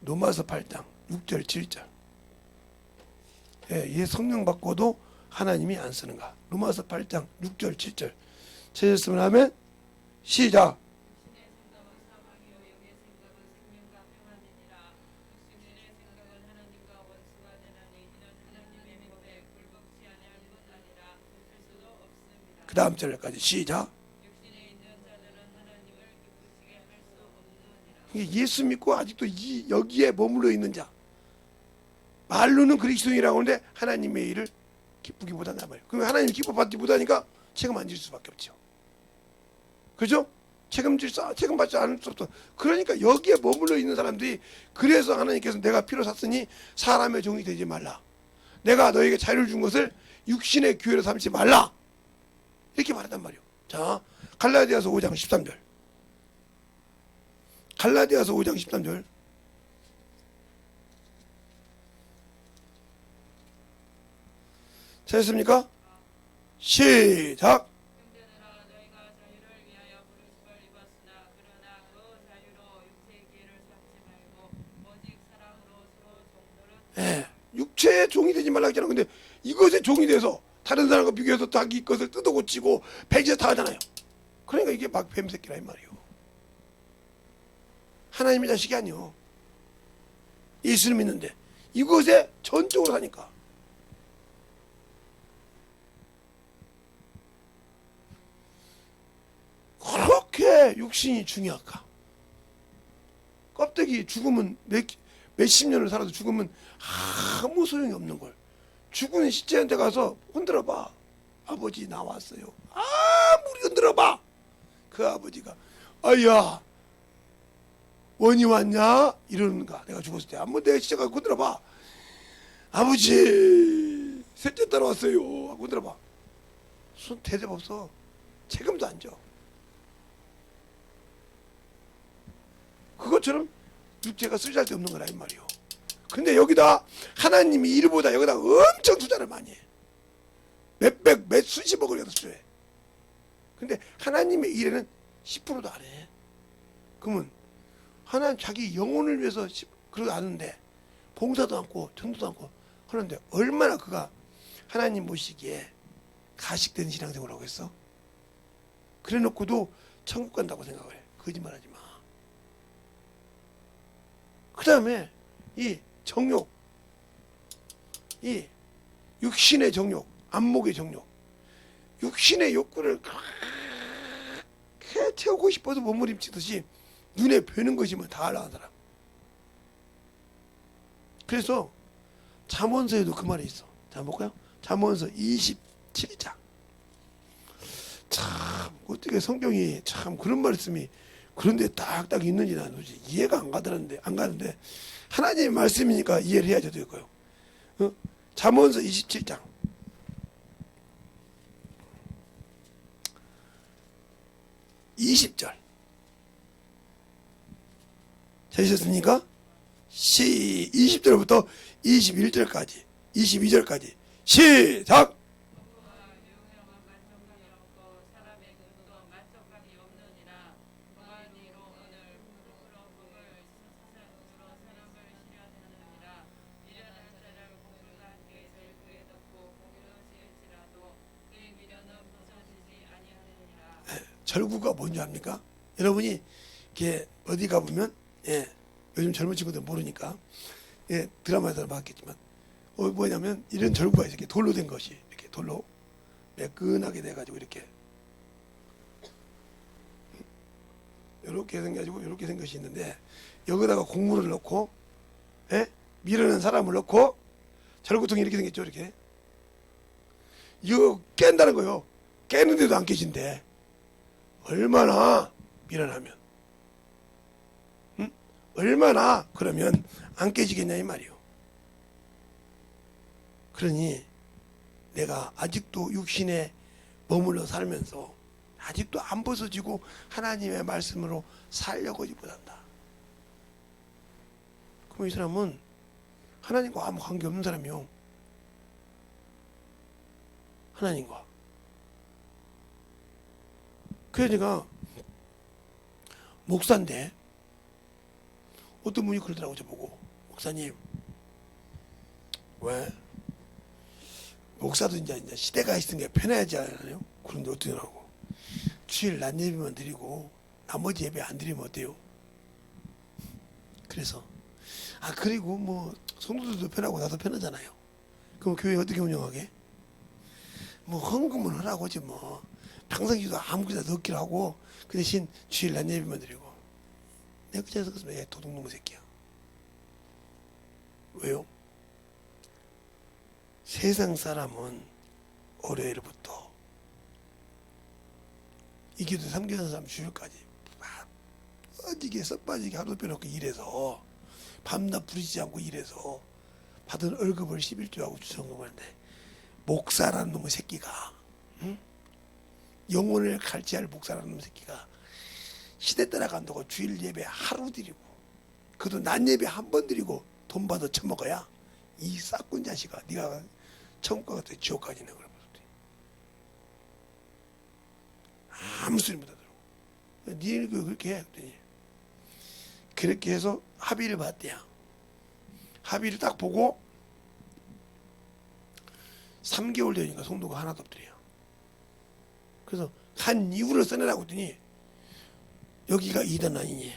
로마서 8장 6절 7절. 예, 성령 받고도 하나님이 안 쓰는가? 로마서 8장 6절 7절. 찾았으면 하면 시작. 그 다음 절까지 시작. 예수 믿고 아직도 여기에 머물러 있는 자, 말로는 그리스도인이라고 하는데 하나님의 일을 기쁘기 못한단 말이에요. 그럼 하나님 기뻐 받지 못하니까 책임 안 질 수밖에 없죠. 그죠? 책임받지 않을 수 없어. 그러니까 여기에 머물러 있는 사람들이, 그래서 하나님께서 내가 피로 샀으니 사람의 종이 되지 말라. 내가 너에게 자유를 준 것을 육신의 기회로 삼지 말라. 이렇게 말한단 말이에요. 자, 갈라디아서 5장 13절. 갈라디아서 5장 13절. 찾았습니까? 시작. 형제들아 너희가 자유를 위하여 부르심을 입었으나 그러나 그 자유로 육체의 기회를 삼지 말고 오직 사랑으로 서로 종노릇. 예, 육체의 종이 되지 말라 했잖아. 근데 이것의 종이 돼서 다른 사람과 비교해서 자기 것을 뜯어고치고 폐지해 다 하잖아요. 그러니까 이게 막 뱀새끼라 이 말이에요. 하나님의 자식이 아니요. 예수를 믿는데 이것에 전적으로 사니까. 그렇게 육신이 중요할까? 껍데기 죽으면 몇십 년을 살아도 죽으면 아무 소용이 없는 걸, 죽은 시체한테 가서 흔들어봐. 아버지 나왔어요. 아무리 흔들어봐. 그 아버지가 아야 원이 왔냐? 이러는가. 내가 죽었을 때 한번 내 시체 가서 흔들어봐. 아버지 셋째 딸 왔어요 하고 흔들어봐. 손 대접 없어. 책임도 안 져. 그것처럼 육체가 쓰잘데 없는 거라 이 말이요. 근데 여기다 하나님이 일보다 여기다 엄청 투자를 많이 해. 몇백, 몇 수십억을 여기다 투자해. 근데 하나님의 일에는 10%도 안 해. 그러면 하나님 자기 영혼을 위해서 그러도 않는데 봉사도 않고 전도도 않고 하는데 얼마나 그가 하나님 모시기에 가식된 신앙생활을 하고 있어? 그래 놓고도 천국 간다고 생각을 해. 거짓말하지 마. 그 다음에 이 정욕, 이 육신의 정욕, 안목의 정욕, 육신의 욕구를 그렇게 채우고 싶어서 몸부림치듯이 눈에 뵈는 것이면 다 알아가는 사람. 그래서 잠언서에도 그 말이 있어. 자 볼까요? 잠언서 27장. 참 어떻게 성경이 참 그런 말씀이 그런데 딱딱 있는지 나는 도대체 이해가 안 가는데 하나님의 말씀이니까 이해를 해야죠 되고요. 잠언서 27장 20절 찾으셨습니까? 20절부터 21절까지 22절까지 시작. 절구가 뭔지 압니까? 여러분이 이렇게 어디 가보면 요즘 젊은 친구들 모르니까 드라마에서 봤겠지만 뭐냐면 이런 절구가 이렇게 돌로 된 것이 이렇게 돌로 매끈하게 돼가지고 이렇게 생겨가지고 이렇게 생긴 것이 있는데 여기다가 곡물을 넣고 밀어낸 사람을 넣고 절구통이 이렇게 생겼죠. 이렇게 이거 깬다는 거요. 깨는데도 안 깨진대. 얼마나 미련하면 얼마나 그러면 안 깨지겠냐 이 말이요. 그러니 내가 아직도 육신에 머물러 살면서 아직도 안 벗어지고 하나님의 말씀으로 살려고 하지 못한다. 그럼 이 사람은 하나님과 아무 관계없는 사람이요. 하나님과. 그래서 제가 목사인데 어떤 분이 그러더라고 저보고 목사님 왜 목사도 이제 시대가 있으니까 편해야지 않아요? 그런데 어떻게 하고 주일 낮 예배만 드리고 나머지 예배 안 드리면 어때요? 그래서 그리고 뭐 성도들도 편하고 나도 편하잖아요. 그럼 교회 어떻게 운영하게? 뭐 헌금은 하라고 하지 뭐 평상시도 아무거나 넣기로 하고 그 대신 주일 낮 예배만 드리고. 내가 그 자리에서 그랬으면 도둑놈의 새끼야. 왜요? 세상 사람은 월요일부터 이 기도 3개월 사람 주일까지 빠지게 썩 빠지게 하루 빼놓고 일해서 밤낮 부리지 않고 일해서 받은 월급을 11조하고 주성금하는데 목사라는 놈의 새끼가, 응? 영혼을 갈취할 목사라는 놈의 새끼가 시대 따라간다고 주일 예배 하루 드리고 그도 낮 예배 한 번 드리고 돈 받아 처먹어야 이 싹군 자식아 네가 천국 가서 지옥 가지는 걸 보더니 아무 소리 못 하더라고. 니네 그렇게 해. 그랬더니 그렇게 해서 합의를 봤대요. 합의를 딱 보고 3개월 되니까 성도가 하나도 없더래요. 그래서 한 이유를 써내라고 했더니 여기가 이단 아니니,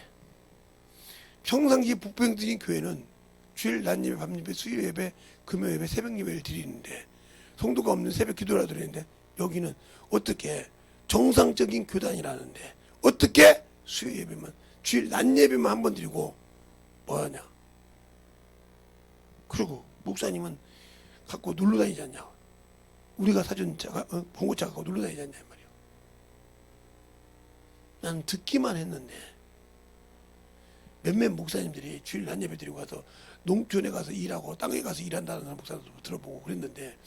평상시 북평적인 교회는 주일 낮 예배, 밤 예배, 수요 예배, 금요 예배, 새벽 예배를 드리는데 성도가 없는 새벽 기도라 드리는데 여기는 어떻게 정상적인 교단이라는데 어떻게 수요 예배만 주일 낮 예배만 한 번 드리고 뭐하냐. 그리고 목사님은 갖고 놀러 다니지 않냐. 우리가 사준 자가 봉고차 갖고 놀러 다니지 않냐 말이야. 난 듣기만 했는데 몇몇 목사님들이 주일 낮 예배 드리고 가서 농촌에 가서 일하고 땅에 가서 일한다는 목사도 들어보고 그랬는데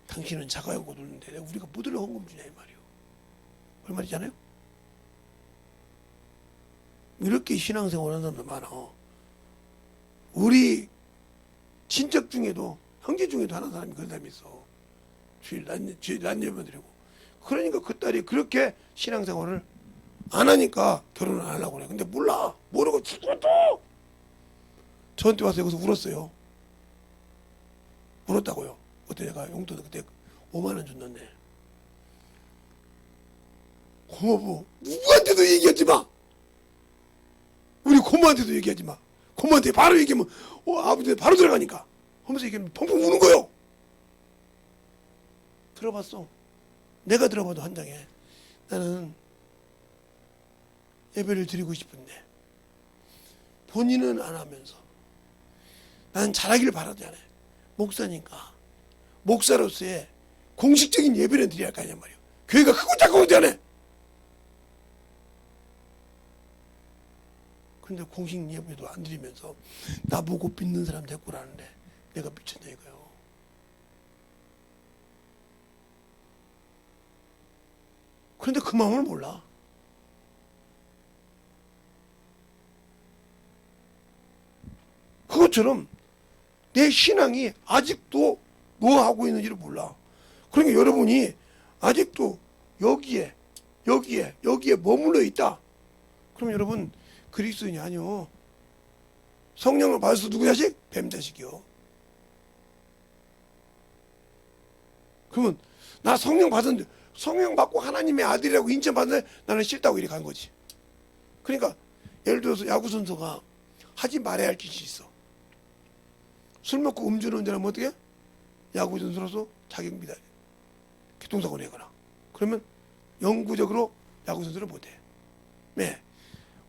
당신은 자가용고 놀는데 우리가 뭐들러 헌금 주냐 이 말이요. 그 말이잖아요. 이렇게 신앙생활 하는 사람도 많아. 우리 친척 중에도 형제 중에도 하는 사람이 그런 사람이 있어. 주일 낮 예배 드리고. 그러니까 그 딸이 그렇게 신앙생활을 안 하니까 결혼을 안 하려고 그래. 근데 몰라. 모르고 죽어도 저한테 와서 여기서 울었어요. 울었다고요. 그때 내가 용돈 그때 5만 원 줬는데 고모부 누구한테도 얘기하지 마. 우리 고모한테도 얘기하지 마. 고모한테 바로 얘기하면 아버지한테 바로 들어가니까 하면서 얘기하면 펑펑 우는 거요. 들어봤어. 내가 들어봐도 한 장에 나는 예배를 드리고 싶은데 본인은 안 하면서 나는 잘하기를 바라잖아요. 목사니까 목사로서의 공식적인 예배를 드려야 할 거 아니야 말이야. 교회가 크고 작고 그러잖아. 근데 공식 예배도 안 드리면서 나보고 믿는 사람 데리고라는데 내가 미쳤냐 이거요. 그런데 그 마음을 몰라. 그것처럼 내 신앙이 아직도 뭐 하고 있는지를 몰라. 그러니까 여러분이 아직도 여기에 머물러 있다. 그럼 여러분 그리스도인이 아니요. 성령을 받아서 누구 자식? 뱀 자식이요. 그러면 나 성령 받았는데 성령 받고 하나님의 아들이라고 인정받는데 나는 싫다고 이렇게 간 거지. 그러니까 예를 들어서 야구 선수가 하지 말아야 할 짓이 있어. 술 먹고 음주를 운전하면 어떻게? 야구 선수로서 자격 미달, 교통사고 내거나. 그러면 영구적으로 야구 선수를 못해. 네.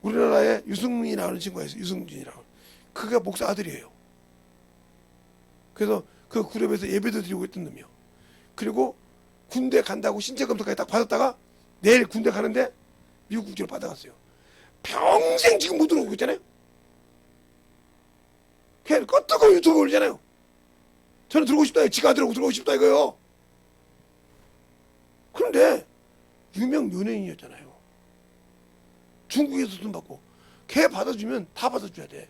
우리나라에 유승민이라는 친구가 있어요. 유승준이라고. 그가 목사 아들이에요. 그래서 그 그룹에서 예배도 드리고 있던 놈이요. 그리고 군대 간다고 신체 검사까지 딱 받았다가 내일 군대 가는데 미국 국적을 받아갔어요. 평생 지금 못 들어오고 있잖아요. 걔는 껐다고 유튜브 올리잖아요. 저는 들어오고 싶다. 지가 아들하고 들어오고 싶다 이거요. 그런데 유명 연예인이었잖아요. 중국에서 돈 받고 걔 받아주면 다 받아줘야 돼.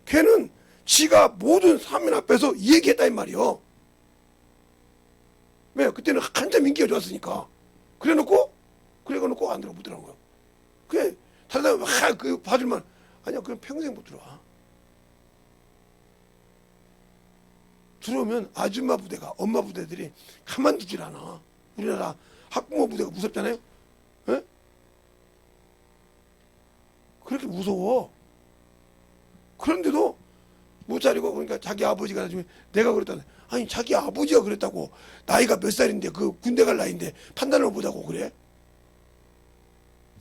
걔는 지가 모든 사민 앞에서 이 얘기했다 이 말이요. 왜? 그때는 한참 인기가 좋았으니까. 그래놓고 안 들어 못 들어간 거야. 그게 다른 사람이 그 봐줄만 아니야. 그럼 평생 못 들어와. 들어오면 아줌마 부대가 엄마 부대들이 가만두질 않아. 우리나라 학부모 부대가 무섭잖아요. 에? 그렇게 무서워. 그런데도 못 차리고 그러니까 자기 아버지가 나중에 내가 그랬다. 아니 자기 아버지가 그랬다고. 나이가 몇 살인데 그 군대 갈 나이인데 판단을 못하고 그래?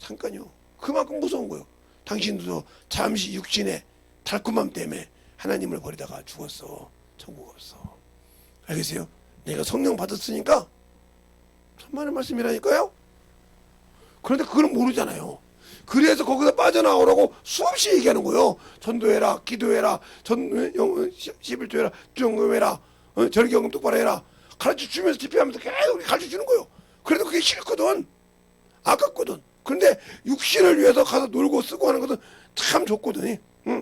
잠깐요. 그만큼 무서운 거예요. 당신도 잠시 육신의 달콤함 때문에 하나님을 버리다가 죽었어. 천국 없어. 알겠어요? 내가 성령 받았으니까 천만의 말씀이라니까요. 그런데 그걸 모르잖아요. 그래서 거기서 빠져나오라고 수없이 얘기하는 거예요. 전도해라, 기도해라, 11조해라, 주정금해라, 절기연금 똑바로 해라. 가르쳐주면서 집회하면서 계속 가르쳐주는 거예요. 그래도 그게 싫거든. 아깝거든. 그런데 육신을 위해서 가서 놀고 쓰고 하는 것은 참 좋거든.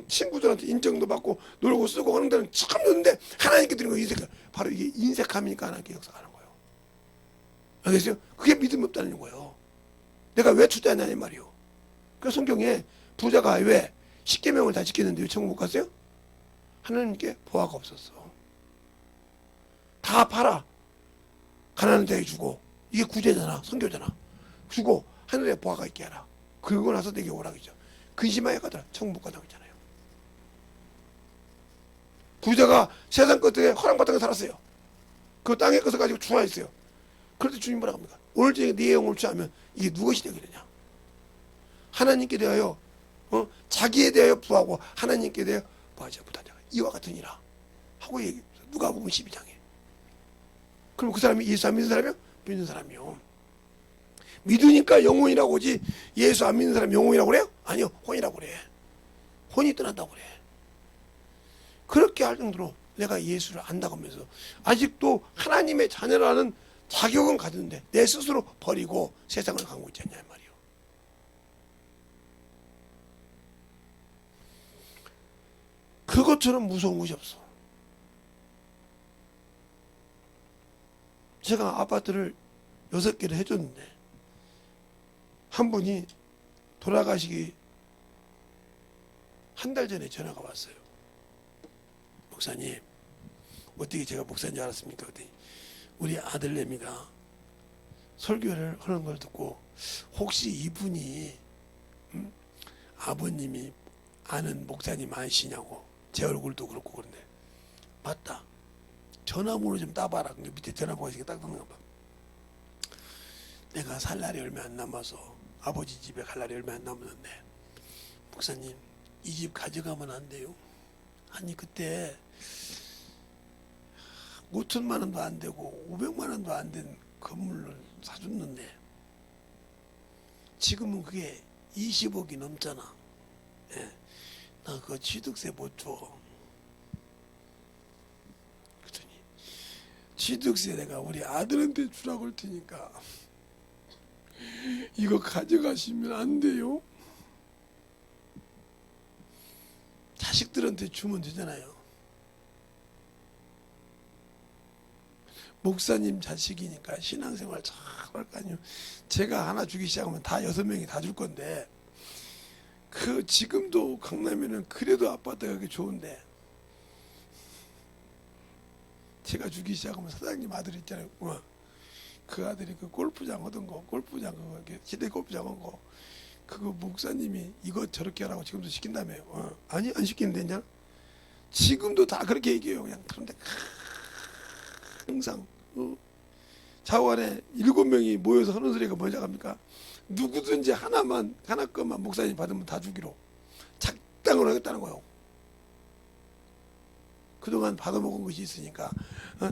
친구들한테 인정도 받고 놀고 쓰고 하는 데는 참 좋은데 하나님께 드리는 거 인색, 바로 이게 인색함이니까 하나님께 역사하는 거예요. 알겠어요? 그게 믿음이 없다는 거예요. 내가 왜 투자하냐 이 말이요. 그 성경에 부자가 왜 십계명을 다 지켰는데 왜 천국 못 갔어요? 하나님께 보화가 없었어. 다 팔아. 가난한 자에게 주고, 이게 구제잖아, 선교잖아. 주고 하늘에 보화가 있게 하라. 그러고 나서 내게 오라기죠. 근심하여 가더라. 천국 못 가다고 했잖아요. 부자가 세상 것들에 허랑바탕에 살았어요. 그 땅의 것을 가지고 추하했어요. 그런데 주님 뭐라 합니까? 오늘 저녁에 네 영혼을 취하면 이게 누구시 되겠느냐? 하나님께 대하여 자기에 대하여 부하고 하나님께 대하여 부하자 부하자가 이와 같으니라 하고 얘기했어요. 누가복음 12장에. 그럼 그 사람이 예수 안 믿는 사람이요? 믿는 사람이요. 믿으니까 영혼이라고 하지 예수 안 믿는 사람이 영혼이라고 그래요? 아니요, 혼이라고 그래. 혼이 떠난다고 그래. 그렇게 할 정도로 내가 예수를 안다고 하면서 아직도 하나님의 자녀라는 자격은 가졌는데 내 스스로 버리고 세상을 가고 있지 않냐 말이요. 그것처럼 무서운 것이 없어. 제가 아파트를 6개를 해줬는데 한 분이 돌아가시기 한 달 전에 전화가 왔어요. 목사님, 어떻게 제가 목사인 줄 알았습니까? 그랬더니 우리 아들내미가 설교를 하는 걸 듣고 혹시 이분이 아버님이 아는 목사님 아니시냐고. 제 얼굴도 그렇고 그런데 맞다. 전화번호 좀 따봐라. 밑에 전화번호가 딱 뜨는 거 봐. 내가 살 날이 얼마 안 남아서 아버지 집에 갈 날이 얼마 안 남았는데 목사님 이 집 가져가면 안 돼요? 아니 그때 5천만 원도 안 되고 500만 원도 안 된 건물을 사줬는데 지금은 그게 20억이 넘잖아. 예. 나 그거 취득세 못 줘. 그랬더니 취득세 내가 우리 아들한테 주라고 할 테니까 이거 가져가시면 안 돼요. 자식들한테 주면 되잖아요. 목사님 자식이니까 신앙생활 잘 할 거 아니에요. 제가 하나 주기 시작하면 다 6명이 다 줄 건데 그 지금도 강남에는 그래도 아파트가 그렇게 좋은데 제가 주기 시작하면 사장님 아들 있잖아요. 그 아들이 그 골프장 하던 거, 골프장 그거 시대 골프장 한 거 그거 목사님이 이거 저렇게 하라고 지금도 시킨다며요. 아니 안 시키는데 이제 지금도 다 그렇게 얘기해요. 그냥 그런데 항상 자원에 7명이 모여서 하는 소리가 뭐냐 합니까? 누구든지 하나 것만 목사님 받으면 다 주기로 작당으로 하겠다는 거예요. 그동안 받아먹은 것이 있으니까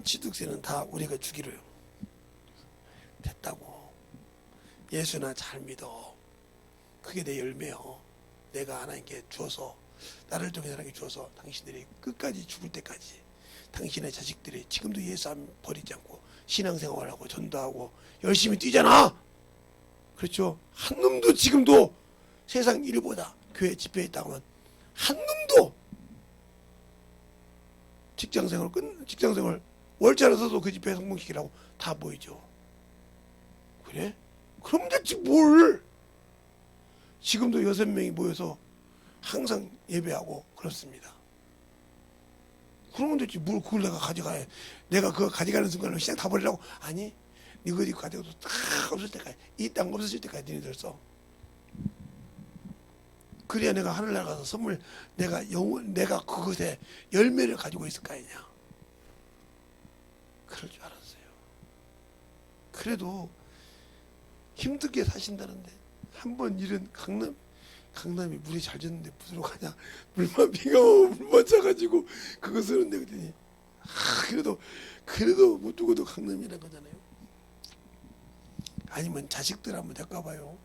취득세는 다 우리가 주기로요. 됐다고. 예수나 잘 믿어. 그게 내 열매요. 내가 하나님께 주어서 나를 통해 하나님께 주어서 당신들이 끝까지 죽을 때까지 당신의 자식들이 지금도 예수 안 버리지 않고 신앙생활하고 전도하고 열심히 뛰잖아. 그렇죠? 한 놈도 지금도 세상 일보다 교회 집회에 있다고 하면 한 놈도 직장생활 월차를 써도 그 집회에 성공시키라고 다 모이죠. 그래? 그럼 됐지 뭘. 지금도 6명이 모여서 항상 예배하고 그렇습니다. 그러면 됐지 뭘 그걸 내가 가져가야. 내가 그거 가져가는 순간에 시장 다 버리라고? 아니 이거 가져가도 다 없을 때까지 이 땅 없어질 때까지 너희들 써. 그래야 내가 하늘나라 가서 선물 내가 그것에 열매를 가지고 있을 거 아니냐. 그럴 줄 알았어요. 그래도 힘들게 사신다는데 한번 이런 강남이 물이 잘 졌는데 무슨 가냐. 물만 비가 오면 물만 차가지고 그거 쓰는데 그랬더니 그래도 못 죽어도 강남이라는 거잖아요. 아니면 자식들 한번 데려가봐요.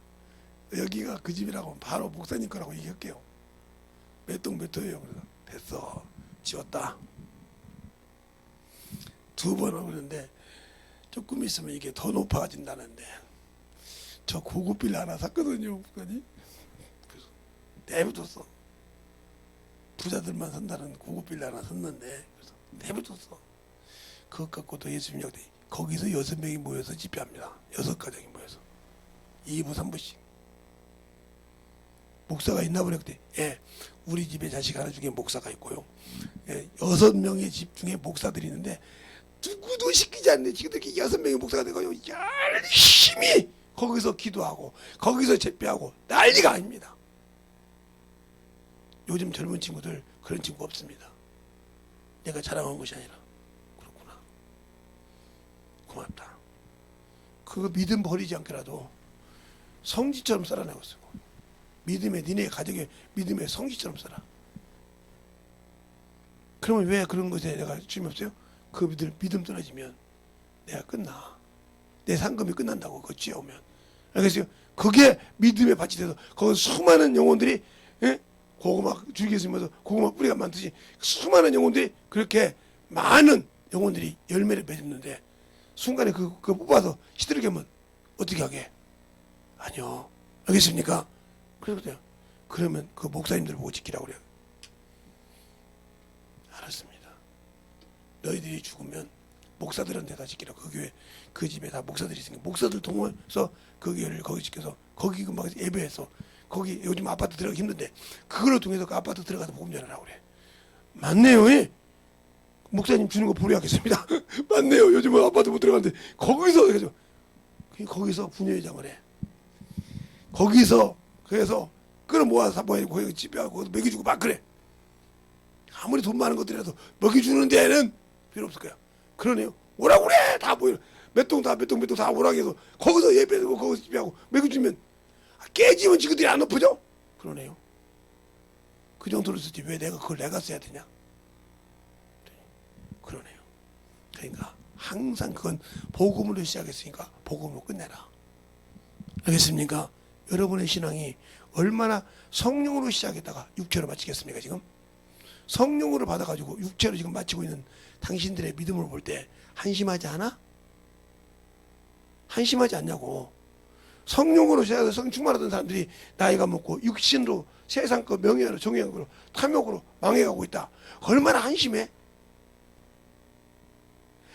여기가 그 집이라고 하면 바로 목사님 거라고 얘기할게요. 몇 동 몇 호예요. 그래서 됐어, 지웠다. 2번 오는데 조금 있으면 이게 더 높아진다는데 저 고급 빌라 하나 샀거든요. 목사님. 그래서 내버렸어. 부자들만 산다는 고급 빌라 하나 샀는데 그래서 내버렸어. 그것 갖고도 예수님 약대 거기서 6명이 모여서 집회합니다. 6가정이 모여서 2부 3부씩. 목사가 있나 보네. 그때 예, 우리 집에 자식 하나 중에 목사가 있고요. 예, 6명의 집 중에 목사들이 있는데 누구도 시키지 않는데 지금들 6명의 목사가 되고요. 열심히 거기서 기도하고 거기서 집회하고 난리가 아닙니다. 요즘 젊은 친구들 그런 친구 없습니다. 내가 자랑한 것이 아니라. 그렇구나. 고맙다. 그거 믿음 버리지 않게라도 성지처럼 살아내고 있어. 믿음의 니네 가족의 믿음의 성지처럼 살아. 그러면 왜 그런 것에 내가 주님 없어요? 그 믿음 떨어지면 내가 끝나. 내 상금이 끝난다고 그 쥐어 오면. 알겠어요? 그게 믿음의 밭이 돼서 거기 수많은 영혼들이 예? 고구마 줄기 쓰면서 고구마 뿌리가 많듯이 수많은 영혼들이 그렇게 많은 영혼들이 열매를 맺었는데 순간에 그거 뽑아서 시들게 하면 어떻게 하게? 아니요. 알겠습니까? 그래요. 그러면 그 목사님들 보고 지키라고 그래요. 알았습니다. 너희들이 죽으면 목사들한테 다 지키라. 그 교회 그 집에 다 목사들이 있으니까 목사들 동원해서 그 교회를 거기 지켜서 거기 막 예배해서 거기 요즘 아파트 들어가기 힘든데 그걸로 통해서 그 아파트 들어가서 복음 전하라고 그래. 맞네요. 예? 목사님 주는 거 보류하겠습니다. 맞네요. 요즘은 아파트 못 들어가는데 거기서 분회장을 해. 거기서 그래서 끌어모아서 사모하고 거기 집회하고 먹여주고 막 그래. 아무리 돈 많은 것들이라도 먹여주는 데는 필요 없을 거야. 그러네요. 오라고 그래. 다 모여. 몇 동 다 오라고 해서 거기서 예배하고 거기서 집회하고 먹여주면 깨지면 지그들이 안 엎어져? 그러네요. 그 정도로 쓰지 왜 그걸 내가 써야 되냐? 그러네요. 그러니까 항상 그건 복음으로 시작했으니까 복음으로 끝내라. 알겠습니까? 여러분의 신앙이 얼마나 성령으로 시작했다가 육체로 마치겠습니까? 지금 성령으로 받아가지고 육체로 지금 마치고 있는 당신들의 믿음을 볼 때 한심하지 않아? 한심하지 않냐고. 성령으로 시작해서 성령 충만하던 사람들이 나이가 먹고 육신으로 세상 거 명예로 정욕으로 탐욕으로 망해가고 있다. 얼마나 한심해?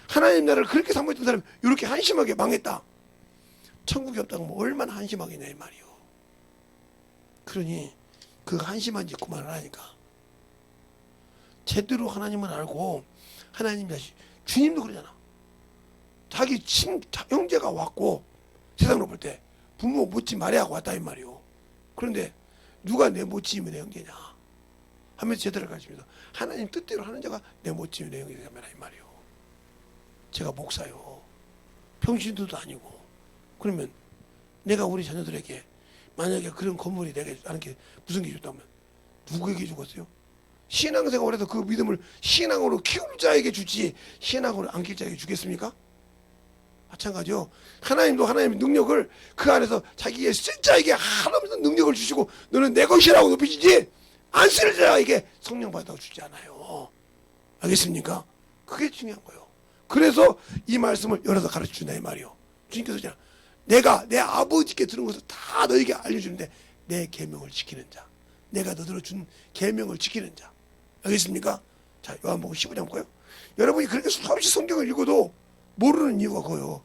하나님 나라를 그렇게 삼고있던 사람이 이렇게 한심하게 망했다. 천국이 없다고 하면 얼마나 한심하겠냐 이 말이요. 그러니 그 한심한 짓 그만하라니까. 제대로 하나님을 알고 하나님 자신 주님도 그러잖아. 자기 형제가 왔고 세상으로 볼 때 부모 못지 말해하고 왔다 이 말이요. 그런데 누가 내 못지면 내 형제냐 하면서 제대로 가르칩니다. 하나님 뜻대로 하는 자가 내 못지면 내 형제냐 이 말이요. 제가 목사요. 평신도도 아니고. 그러면 내가 우리 자녀들에게 만약에 그런 건물이 내게 하는 게 무슨 게 좋다면 누구에게 주겠어요? 신앙생활에서 그 믿음을 신앙으로 키울 자에게 주지 신앙으로 안 키울 자에게 주겠습니까? 마찬가지요. 하나님도 하나님의 능력을 그 안에서 자기의 쓸 자에게 하나님의 능력을 주시고 너는 내 것이라고 높이시지 안 쓸 자에게 성령 받아서 주지 않아요. 알겠습니까? 그게 중요한 거예요. 그래서 이 말씀을 열어서 가르쳐준다 이 말이요. 주님께서 그냥 내가 내 아버지께 들은 것을 다 너에게 알려주는데 내 계명을 지키는 자, 내가 너들로 준 계명을 지키는 자. 알겠습니까? 자, 요한복음 15장 볼까요? 여러분이 그렇게 수없이 성경을 읽어도 모르는 이유가 그거요.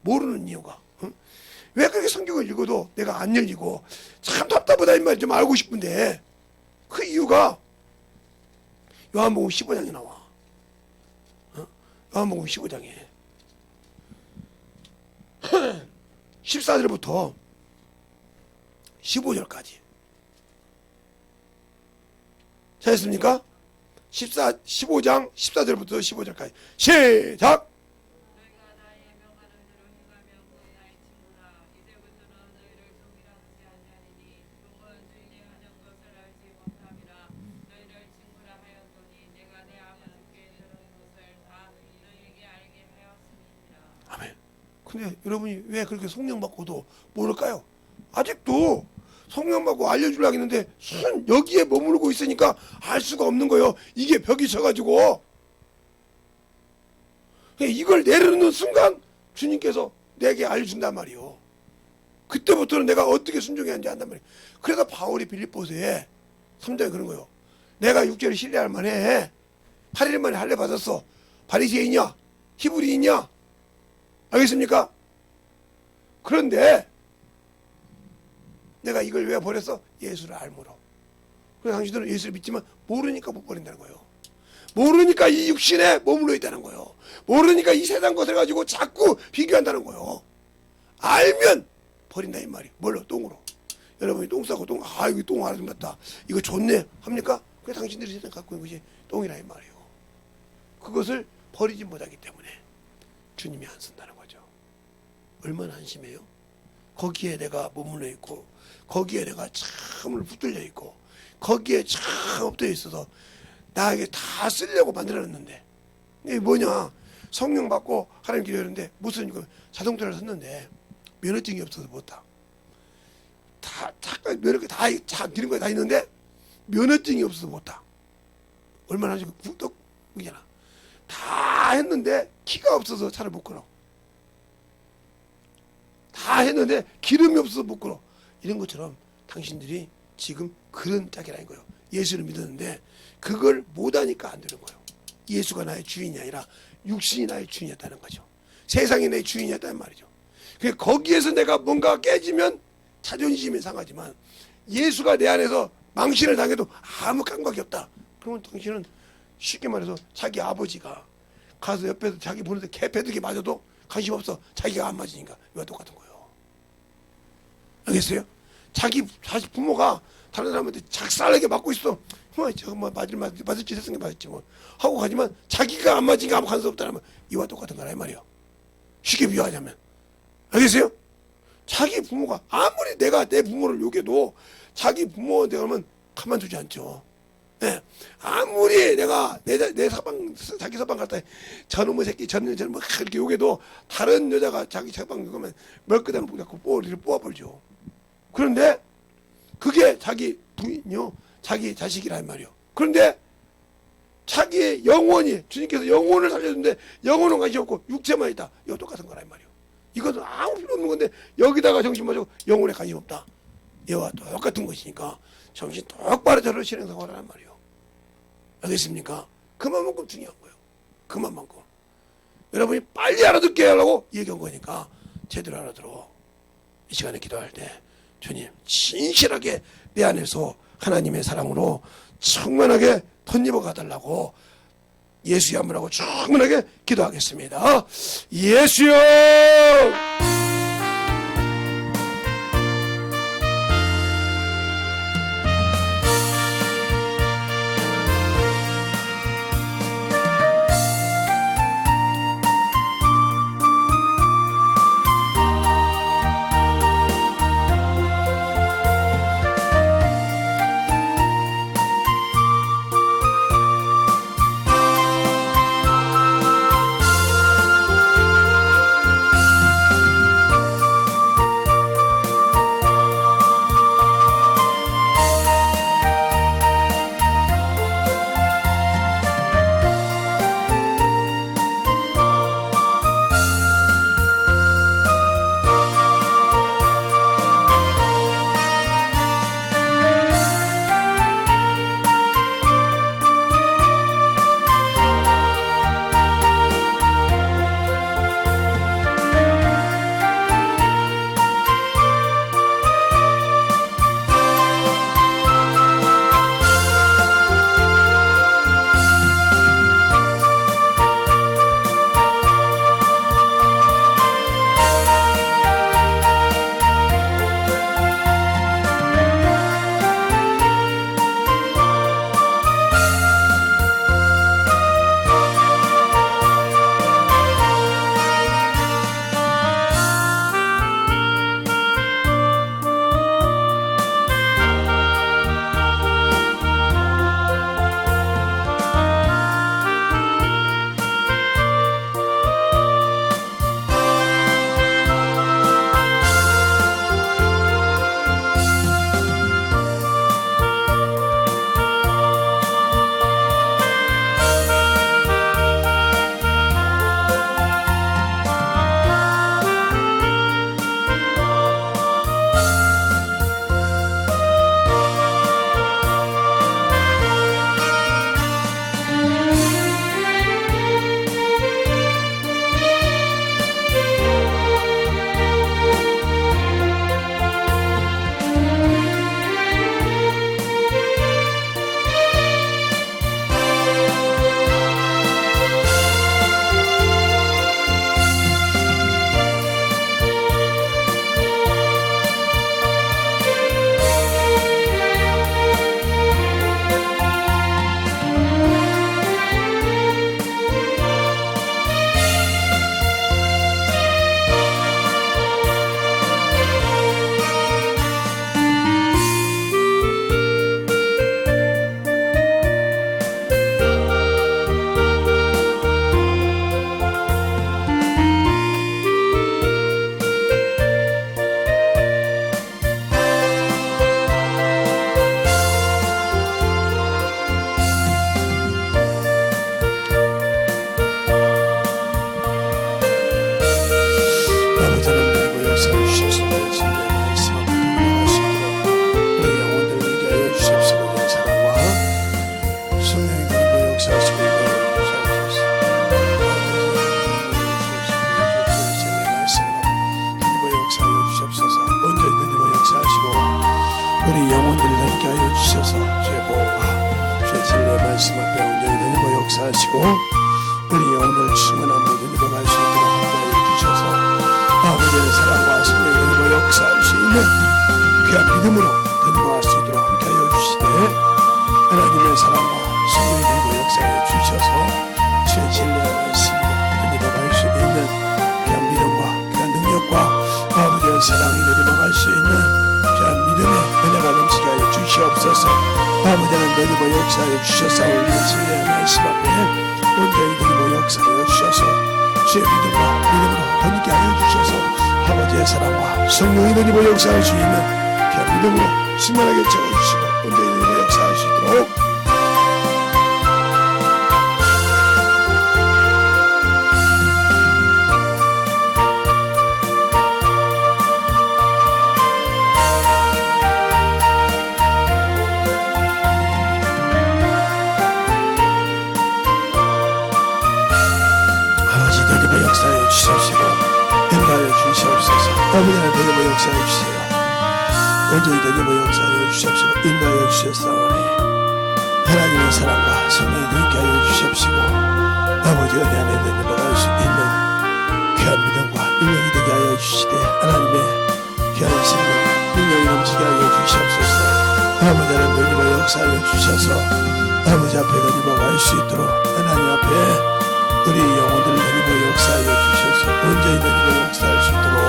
모르는 이유가. 응? 왜 그렇게 성경을 읽어도 내가 안 열리고 참 답답하다 이 말 좀 알고 싶은데 그 이유가 요한복음 15장에 나와. 요한복음 15장에 14절부터 15절까지. 잘했습니까? 15장 14절부터 15절까지 시작! 너희가 나의 명하는 대로 행하면 곧 나의 친구라. 이제부터는 너희를 종이라 하지 아니하리니 종은 주인이 하는 것을 알지 못함이라. 너희를 친구라 하였더니 내가 내 아버지께 들은 것을 근데 여러분이 왜 그렇게 성령 받고도 모를까요? 아직도 성령 받고 알려주려고 했는데 여기에 머무르고 있으니까 알 수가 없는 거예요. 이게 벽이 쳐가지고. 이걸 내려놓는 순간 주님께서 내게 알려준단 말이에요. 그때부터는 내가 어떻게 순종해야 하는지 안단 말이에요. 그래서 바울이 빌립보서에 3장에 그런 거예요. 내가 6절에 신뢰할 만해. 8일 만에 할례 받았어. 바리새인이냐? 히브리인이냐? 알겠습니까? 그런데 내가 이걸 왜 버렸어? 예수를 알므로. 그래서 당신들은 예수를 믿지만 모르니까 못 버린다는 거예요. 모르니까 이 육신에 머물러 있다는 거예요. 모르니까 이 세상 것을 가지고 자꾸 비교한다는 거예요. 알면 버린다 이 말이에요. 뭘로? 똥으로. 여러분이 똥 싸고 이거 똥 알아서 맞다. 이거 좋네 합니까? 그게 당신들이 세상 갖고 있는 것이 똥이라 이 말이에요. 그것을 버리지 못하기 때문에 주님이 안 쓴다는 거죠. 얼마나 한심해요? 거기에 내가 머물러 있고 거기에 내가 참을 붙들려 있고 거기에 참 엎드려 있어서 나에게 다 쓰려고 만들어놨는데 이게 뭐냐? 성령 받고 하나님 기도하는데 무슨 이거 자동차를 샀는데 면허증이 없어서 못 타. 다 잠깐 면허증 다 이런 거 다 있는데 면허증이 없어서 못 타. 얼마나 하지? 구독이잖아. 다 했는데 키가 없어서 차를 못 끌어. 다 했는데 기름이 없어서 못 끌어. 이런 것처럼 당신들이 지금 그런 짝이라는 거예요. 예수를 믿었는데 그걸 못하니까 안 되는 거예요. 예수가 나의 주인이 아니라 육신이 나의 주인이었다는 거죠. 세상이 내 주인이었다는 말이죠. 거기에서 내가 뭔가 깨지면 자존심이 상하지만 예수가 내 안에서 망신을 당해도 아무 감각이 없다. 그러면 당신은 쉽게 말해서 자기 아버지가 가서 옆에서 자기 보는데 개패두기 맞아도 관심 없어. 자기가 안 맞으니까. 이와 똑같은 거예요. 알겠어요? 자기 부모가 다른 사람한테 작살나게 맞고 있어. 저거 뭐 맞을 짓 했으니까 맞았지 뭐 하고 가지만 자기가 안 맞으니까 아무 관심 없다면 이와 똑같은 거라 이 말이에요. 쉽게 비유하자면. 알겠어요? 자기 부모가 아무리 내가 내 부모를 욕해도 자기 부모한테 가면 가만두지 않죠. 네. 아무리 내가 내 사방 자기 사방 갔다 저놈의 새끼 저놈 뭐 이렇게 욕해도 다른 여자가 자기 사방 욕하면 멀끄덩 갖고 꼬리를 뽑아버리죠. 그런데 그게 자기 부인이요 자기 자식이란 말이요. 그런데 자기의 영혼이 주님께서 영혼을 살려주는데 영혼은 관심 없고 육체만 있다. 이거 똑같은 거란 말이요. 이것은 아무 필요 없는 건데 여기다가 정신 맞고 영혼에 관심 없다. 이와 똑같은 것이니까 정신 똑바로 저를 실행사고라는 말이요. 알겠습니까? 그만큼 중요한 거예요. 그만큼. 여러분이 빨리 알아듣게 하려고 얘기한 거니까 제대로 알아들어. 이 시간에 기도할 때 주님 진실하게 내 안에서 하나님의 사랑으로 충만하게 덧입어 가달라고 예수의 한번하고 충만하게 기도하겠습니다. 예수여 말씀 앞에 온전히 드리고 역사하시고 우리 영혼을 충만함으로 드리고 갈 수 있도록 함께하여 주셔서 아버지의 사랑과 성령의 드리고 역사할 수 있는 귀한 믿음으로 드리고 갈 수 있도록 함께하여 주시되 하나님의 사랑과 성령의 드리고 역사하여 주셔서 주의 진리와 말씀으로 드리고 갈 수 있는 귀한 믿음과 귀한 능력과 아버지의 사랑이 드리고 갈 수 있는 귀한 믿음의 은혜가 넘치게 하여 주시옵소서. 아버지 하나님 드리고 역사하여 주셔서 우리의 진리의 말씀 앞에 온전히 드리고 역사하여 주셔서 주의 믿음과 믿음으로 더니게 하여 주셔서 아버지의 사랑과 성령이 드리고 역사할 수 있는 귀한 믿음으로 충만하게 채워주시고 온전히 드리고 역사할 수 있도록 역사하여 주시옵시고 인도하여 주시옵소서. 아버지 하나님 되게 역사하여 주세요. 온전히 되게 역사하여 주시옵시고 인도하여 주셨사오니 하나님의 사랑과 성령이 되게 하여 주시옵시고 아버지 은혜 안에 내려갈 수 있는 귀한 믿음과 능력이 되게 하여 주시되 하나님의 귀한 생명 능력이 넘치게 하여 주시옵소서. 아버지 하나님 되게 역사하여 주셔서 아버지 앞에 내려갈 수 있도록 하나님 앞에 우리 영혼들을 드리고 역사하여 주셔서 온전히 드리고 역사할 수 있도록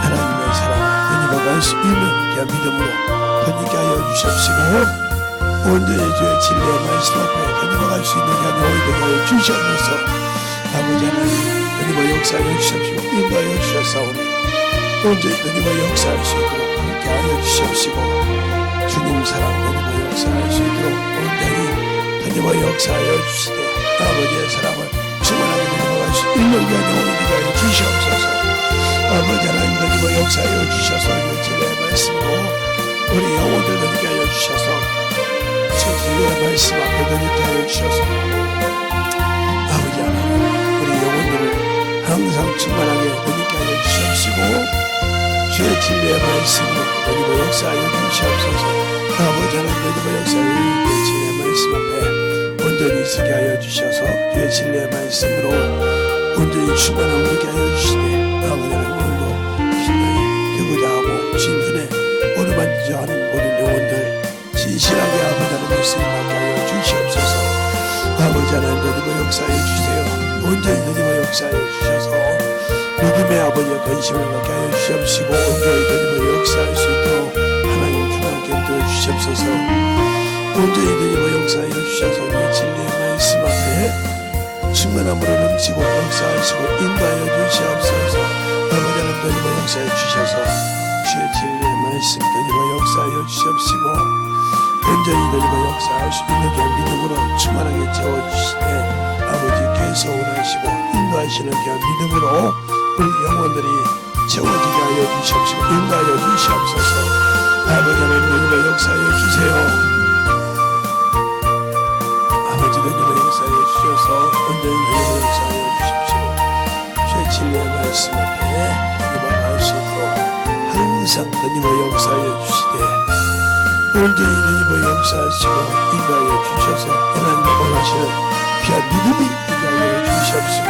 하나님의 사랑을 드리고 갈 수 있는 귀한 믿음으로 더니게 하여 주시옵시고 온전히 주의 진리의 말씀 앞에 드리고 갈 수 있는 귀한 영혼이 되게 하여 주시옵소서. 아버지 하나님 드리고 역사하여 주시옵시고 인도하여 주셨사오니 온전히 드리고 역사할 수 있도록 함께 하여 주시옵시고 주님 사랑 드리고 역사할 수 있도록 온전히 드리고 역사하여 주시되 아버지의 사랑을 충만하게 드리고 갈 수 있는 귀한 영혼이 되게 하여 주시옵소서. 아버지 하나님 드리고 역사하여 주셔서 이 진리의 말씀으로 우리 영혼들 드리게 하여 주셔서 제 진리의 말씀 앞에 드리게 하여 주셔서 아버지 하나님 우리 영혼들을 항상 충만하게 드리게 하여 주시옵시고 주의 진리의 말씀으로 드리고 역사하여 주시옵소서. 아버지 하나님 드리고 역사하여 주의 진리의 말씀 앞에 온전히 서게 하여 주셔서 주의 진리의 말씀으로 온전히 충만함을 얻게 하여 주시되 아버지 하나님 오늘도 신령히 되고자 하고 진전에 오르만지자 하는 모든 영혼들 진실하게 아버지 하나님의 쓰임받게 하여 주시옵소서. 아버지 하나님 드리고 역사하여 주세요. 온전히 드리고 역사하여 주셔서 믿음의 아버지의 관심을 갖게 하여 주시옵시고 온전히 드리고 역사할 수 있도록 하나님 주님께 인도해 주시옵소서. 온전히 드리고 역사하여 주셔서 이 진리의 말씀 앞에 충만함으로 넘치고 역사하시고 인도하여 주시옵소서. 아버지 하나님 드리고 역사하여 주셔서 주의 진리의 말씀 드리고 역사하여 주시옵시고 온전히 드리고 역사할 수 있는 귀한 믿음으로 충만하게 채워주시되 아버지께서 원하시고 인도하시는 귀한 믿음으로 우리 영혼들이 채워지게 하여 주시옵시고 인도하여 주시옵소서. 아버지 하나님 드리고 역사하여 주세요. 아버지 드리고 역사하여 주셔서 온전히 드리고 역사하여 주십시오. 주의 진리의 말씀 앞에 기도할 수 있도록 항상 드리고 역사하여 주시되 온전히 드리고 역사하시고 인도하여 주셔서 하나님의 원하시는 귀한 믿음이 되게 하여 주시옵시고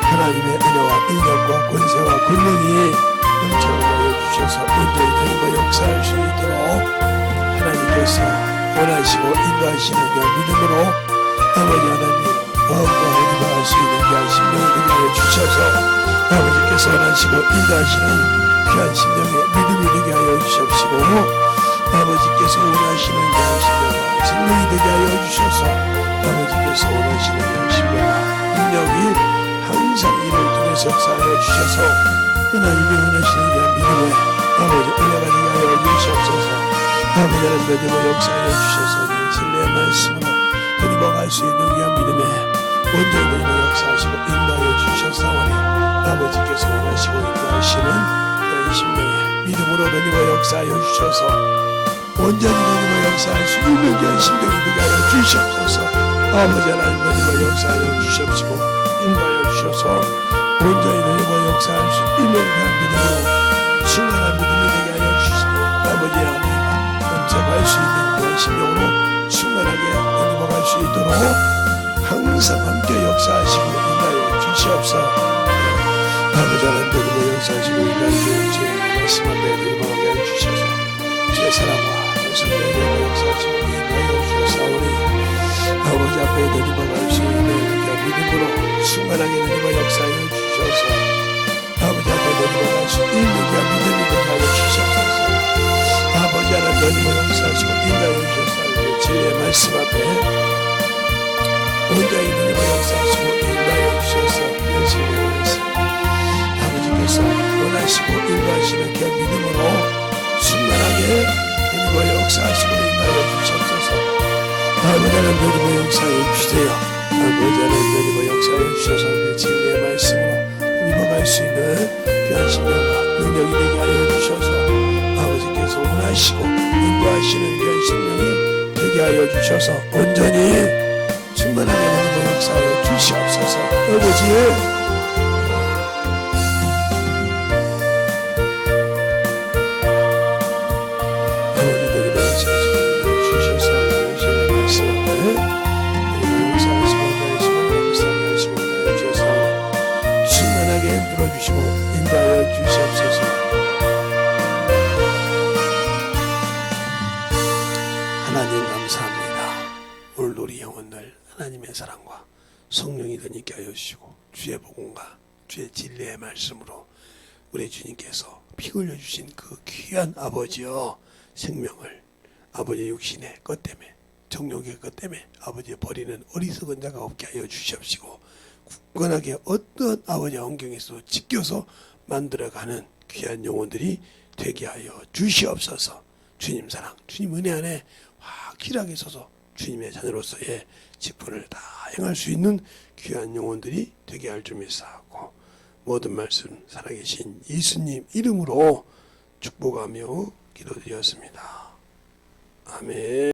하나님의 은혜와 능력과 권세와 권능이 넘쳐나게 하여 주셔서 온전히 드리고 역사할 수 있도록 하나님께서 원하시고 인도하시는 귀한 믿음으로 아버지 하나님 마음과 기도할 수 있는 귀한 심령을 되게 하여 주셔서 아버지께서 원하시고 인도하시는 귀한 심령의 믿음이 되게 하여 주시옵시고 아버지께서 원하시는 귀한 심령과 생명이 되게 하여 주셔서 아버지께서 원하시는 귀한 심령과 능력이 항상 이를 통해서 역사하여 주셔서 하나님이 원하시는 귀한 믿음에 아버지 은혜가 되게 하여 주시옵소서. 아버지 하나님 드리고 역사하여 주셔서 진리의 말씀으로 드리고 갈 수 있는 귀한 믿음에 온전히 드리고 역사하시고 인도하여 주셨사오니 아버지께서 원하시고 인도하시는 귀한 심령의 믿음으로 드리고 역사하여 주셔서 온전히 드리고 역사할 수 있는 귀한 심령이 되게 하여 주시옵소서. 아버지 하나님 드리고 역사하여 주시옵시고 인도하여 주셔서 온전히 드리고 역사할 수 있는 귀한 믿음으로 충만한 믿음이 되게 하여 주시니 아버지 하나님 넘쳐갈 수 있는 귀한 심령으로 충만하게 드리고 갈 있도록 항상 함께 역사하시고 인하여 주시옵소서. 아버지 하나님 역사하시고 인하여 주시옵소서. 말씀 앞에 들어가게 하여 주셔서 주의 사랑과 성령의 역사하시고 인하여 주옵사오니 아버지 앞에 내리막을 수 있는 믿음으로 충만하게 내리막 역사하여 주셔서 아버지 앞에 내리막을 수 있는 믿음이 되게 하여 주셔서 아버지 하나님 내리막 역사하시고 인하여 주셔서 주의 말씀 앞에 온전히 내리막 역사하시고 인하여 주셔서 열심히 말씀 아버지께서 원하시고 인도하시는 그 믿음으로 충만하게 내리막 역사하시고 인하여 주셔서 아버지 하나님 내리막 역사해 주세요. 아버지 하나님 내리막 역사해 주셔서 진리의 말씀으로 입어갈 수 있는 귀한 신령과 능력이 되게 하여 주셔서 아버지께서 원하시고 인도하시는 귀한 신령이 되게 하여 주셔서 온전히 충만하게 내리막 역사해 주시옵소서. 아버지 주시고 인도하여 주시옵소서. 하나님 감사합니다. 오늘 우리 영혼들 하나님의 사랑과 성령이 되게 하여 주시고 주의 복음과 주의 진리의 말씀으로 우리 주님께서 피 흘려 주신 그 귀한 아버지여 생명을 아버지 육신의 것 때문에 정욕의 것 때문에 아버지 버리는 어리석은 자가 없게 하여 주시옵시고 굳건하게 어떤 아버지 환경에서 지켜서 만들어가는 귀한 영혼들이 되게 하여 주시옵소서. 주님 사랑, 주님 은혜 안에 확실하게 서서 주님의 자녀로서의 직분을 다 행할 수 있는 귀한 영혼들이 되게 할 줄 믿사오고 모든 말씀 살아계신 예수님 이름으로 축복하며 기도드렸습니다. 아멘.